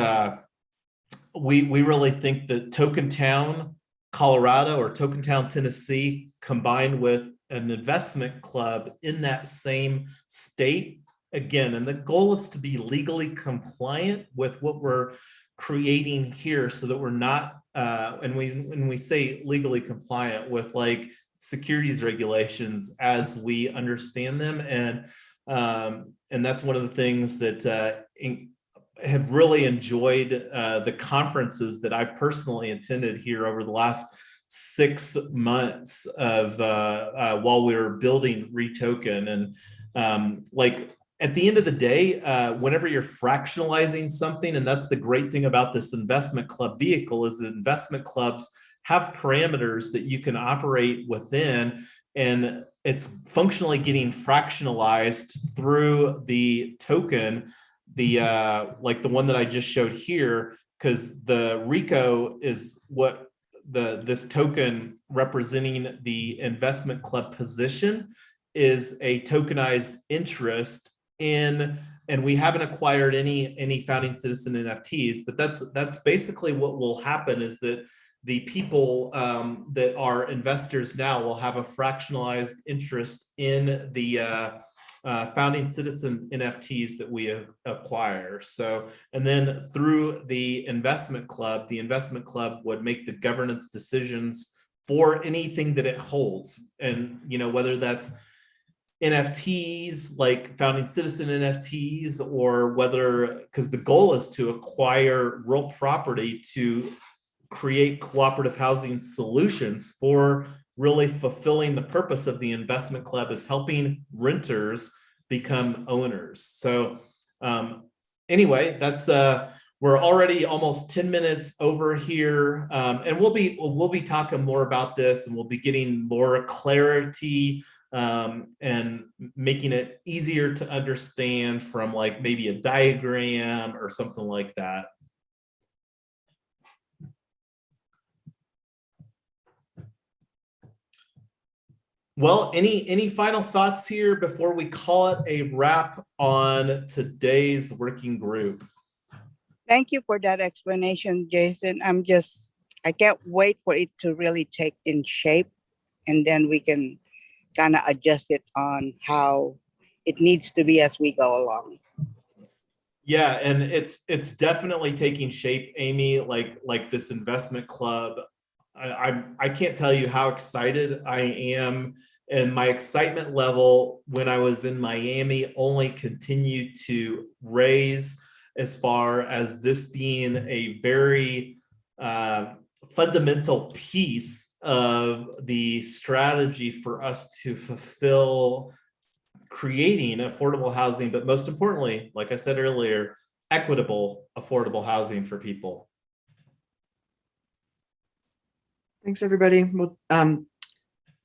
[SPEAKER 1] we really think that TokenTown Colorado or TokenTown Tennessee, combined with an investment club in that same state, again, and the goal is to be legally compliant with what we're creating here, so that we're not and when we say legally compliant with securities regulations as we understand them. And that's one of the things that have really enjoyed the conferences that I've personally attended here over the last 6 months of while we were building REtoken. And at the end of the day, whenever you're fractionalizing something, and that's the great thing about this investment club vehicle, is that investment clubs have parameters that you can operate within, and it's functionally getting fractionalized through the token, like the one that I just showed here, because the RECO is what this token representing the investment club position is a tokenized interest in, and we haven't acquired any founding citizen NFTs, but that's basically what will happen, is that the people that are investors now will have a fractionalized interest in the founding citizen NFTs that we acquire. So, and then through the investment club would make the governance decisions for anything that it holds. And, whether that's NFTs, like founding citizen NFTs, or whether, because the goal is to acquire real property to create cooperative housing solutions for really fulfilling the purpose of the investment club, is helping renters become owners. So anyway, that's we're already almost 10 minutes over here, and we'll be talking more about this, and we'll be getting more clarity and making it easier to understand from maybe a diagram or something like that. Well, any final thoughts here before we call it a wrap on today's working group?
[SPEAKER 3] Thank you for that explanation, Jason. I can't wait for it to really take in shape, and then we can kind of adjust it on how it needs to be as we go along.
[SPEAKER 1] Yeah, and it's definitely taking shape, Amy, like this investment club. I can't tell you how excited I am, and my excitement level when I was in Miami only continued to raise, as far as this being a very fundamental piece of the strategy for us to fulfill creating affordable housing, but most importantly, like I said earlier, equitable, affordable housing for people.
[SPEAKER 2] Thanks, everybody. We're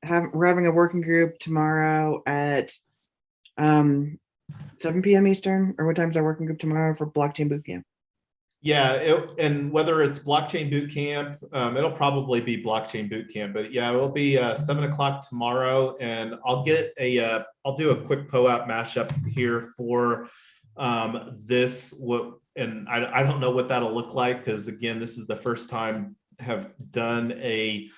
[SPEAKER 2] having a working group tomorrow at 7 p.m. Eastern, or what time's our working group tomorrow for Blockchain Bootcamp?
[SPEAKER 1] Yeah, and whether it's Blockchain Bootcamp, it'll probably be Blockchain Bootcamp, but yeah, it'll be 7 o'clock tomorrow, and I'll do a quick POAP mashup here for And I don't know what that'll look like, because again, this is the first time have done a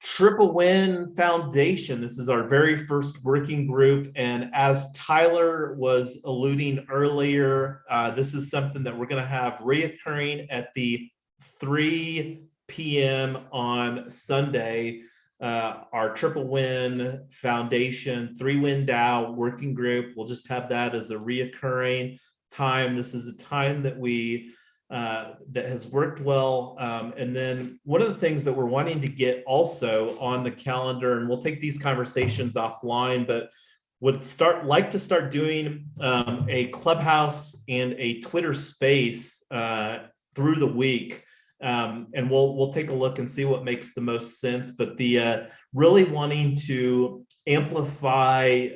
[SPEAKER 1] Triple Win Foundation. This is our very first working group. And as Tyler was alluding earlier, this is something that we're going to have reoccurring at the 3 p.m. on Sunday. Our Triple Win Foundation, 3winDAO working group. We'll just have that as a reoccurring time. This is a time that that has worked well. And then one of the things that we're wanting to get also on the calendar, and we'll take these conversations offline, but would like to start doing a Clubhouse and a Twitter space through the week. And we'll take a look and see what makes the most sense. But the really wanting to amplify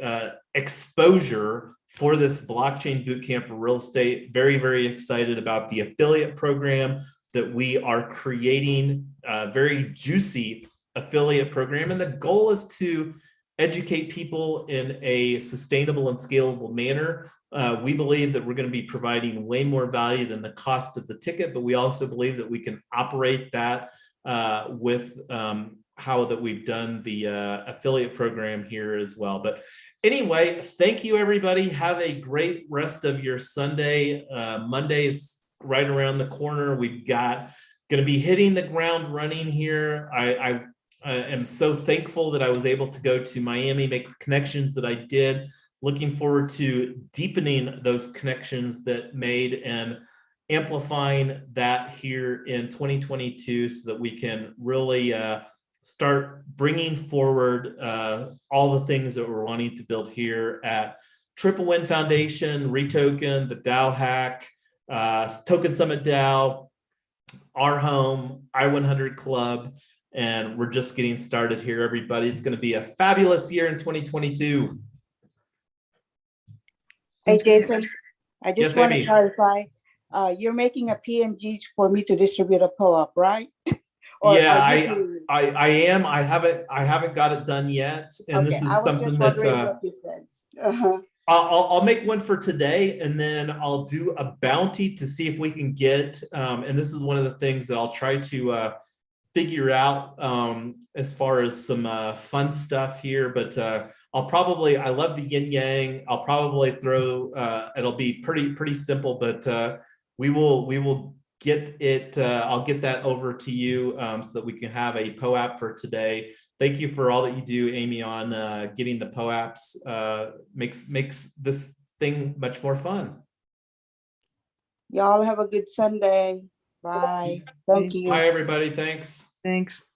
[SPEAKER 1] exposure for this blockchain bootcamp for real estate. Very, very excited about the affiliate program that we are creating, a very juicy affiliate program. And the goal is to educate people in a sustainable and scalable manner. We believe that we're going to be providing way more value than the cost of the ticket, but we also believe that we can operate that with how that we've done the affiliate program here as well. But anyway, thank you, everybody. Have a great rest of your Sunday. Monday is right around the corner. We've got going to be hitting the ground running here. I am so thankful that I was able to go to Miami, make the connections that I did. Looking forward to deepening those connections that made and amplifying that here in 2022 so that we can really start bringing forward all the things that we're wanting to build here at Triple Win Foundation, REtoken, the DAO Hack, TokenSummitDAO, our home, I-100 Club, and we're just getting started here, everybody. It's going to be a fabulous year in 2022.
[SPEAKER 3] Hey, Jason, I
[SPEAKER 1] Yes,
[SPEAKER 3] just want to
[SPEAKER 1] Amy.
[SPEAKER 3] clarify. You're making a PNG for me to distribute a PO-up, right?
[SPEAKER 1] Yeah, I am. I haven't got it done yet, and
[SPEAKER 3] Okay,
[SPEAKER 1] this is
[SPEAKER 3] I was
[SPEAKER 1] something
[SPEAKER 3] just
[SPEAKER 1] that
[SPEAKER 3] wondering what you said.
[SPEAKER 1] I'll make one for today, and then I'll do a bounty to see if we can get. And this is one of the things that I'll try to figure out as far as some fun stuff here. But I love the yin yang. I'll probably throw. It'll be pretty simple, but we will get it. I'll get that over to you so that we can have a POAP for today. Thank you for all that you do, Amy, on getting the POAPs. Makes this thing much more fun.
[SPEAKER 3] Y'all have a good Sunday. Bye. Thank you.
[SPEAKER 1] Bye, everybody. Thanks.
[SPEAKER 2] Thanks.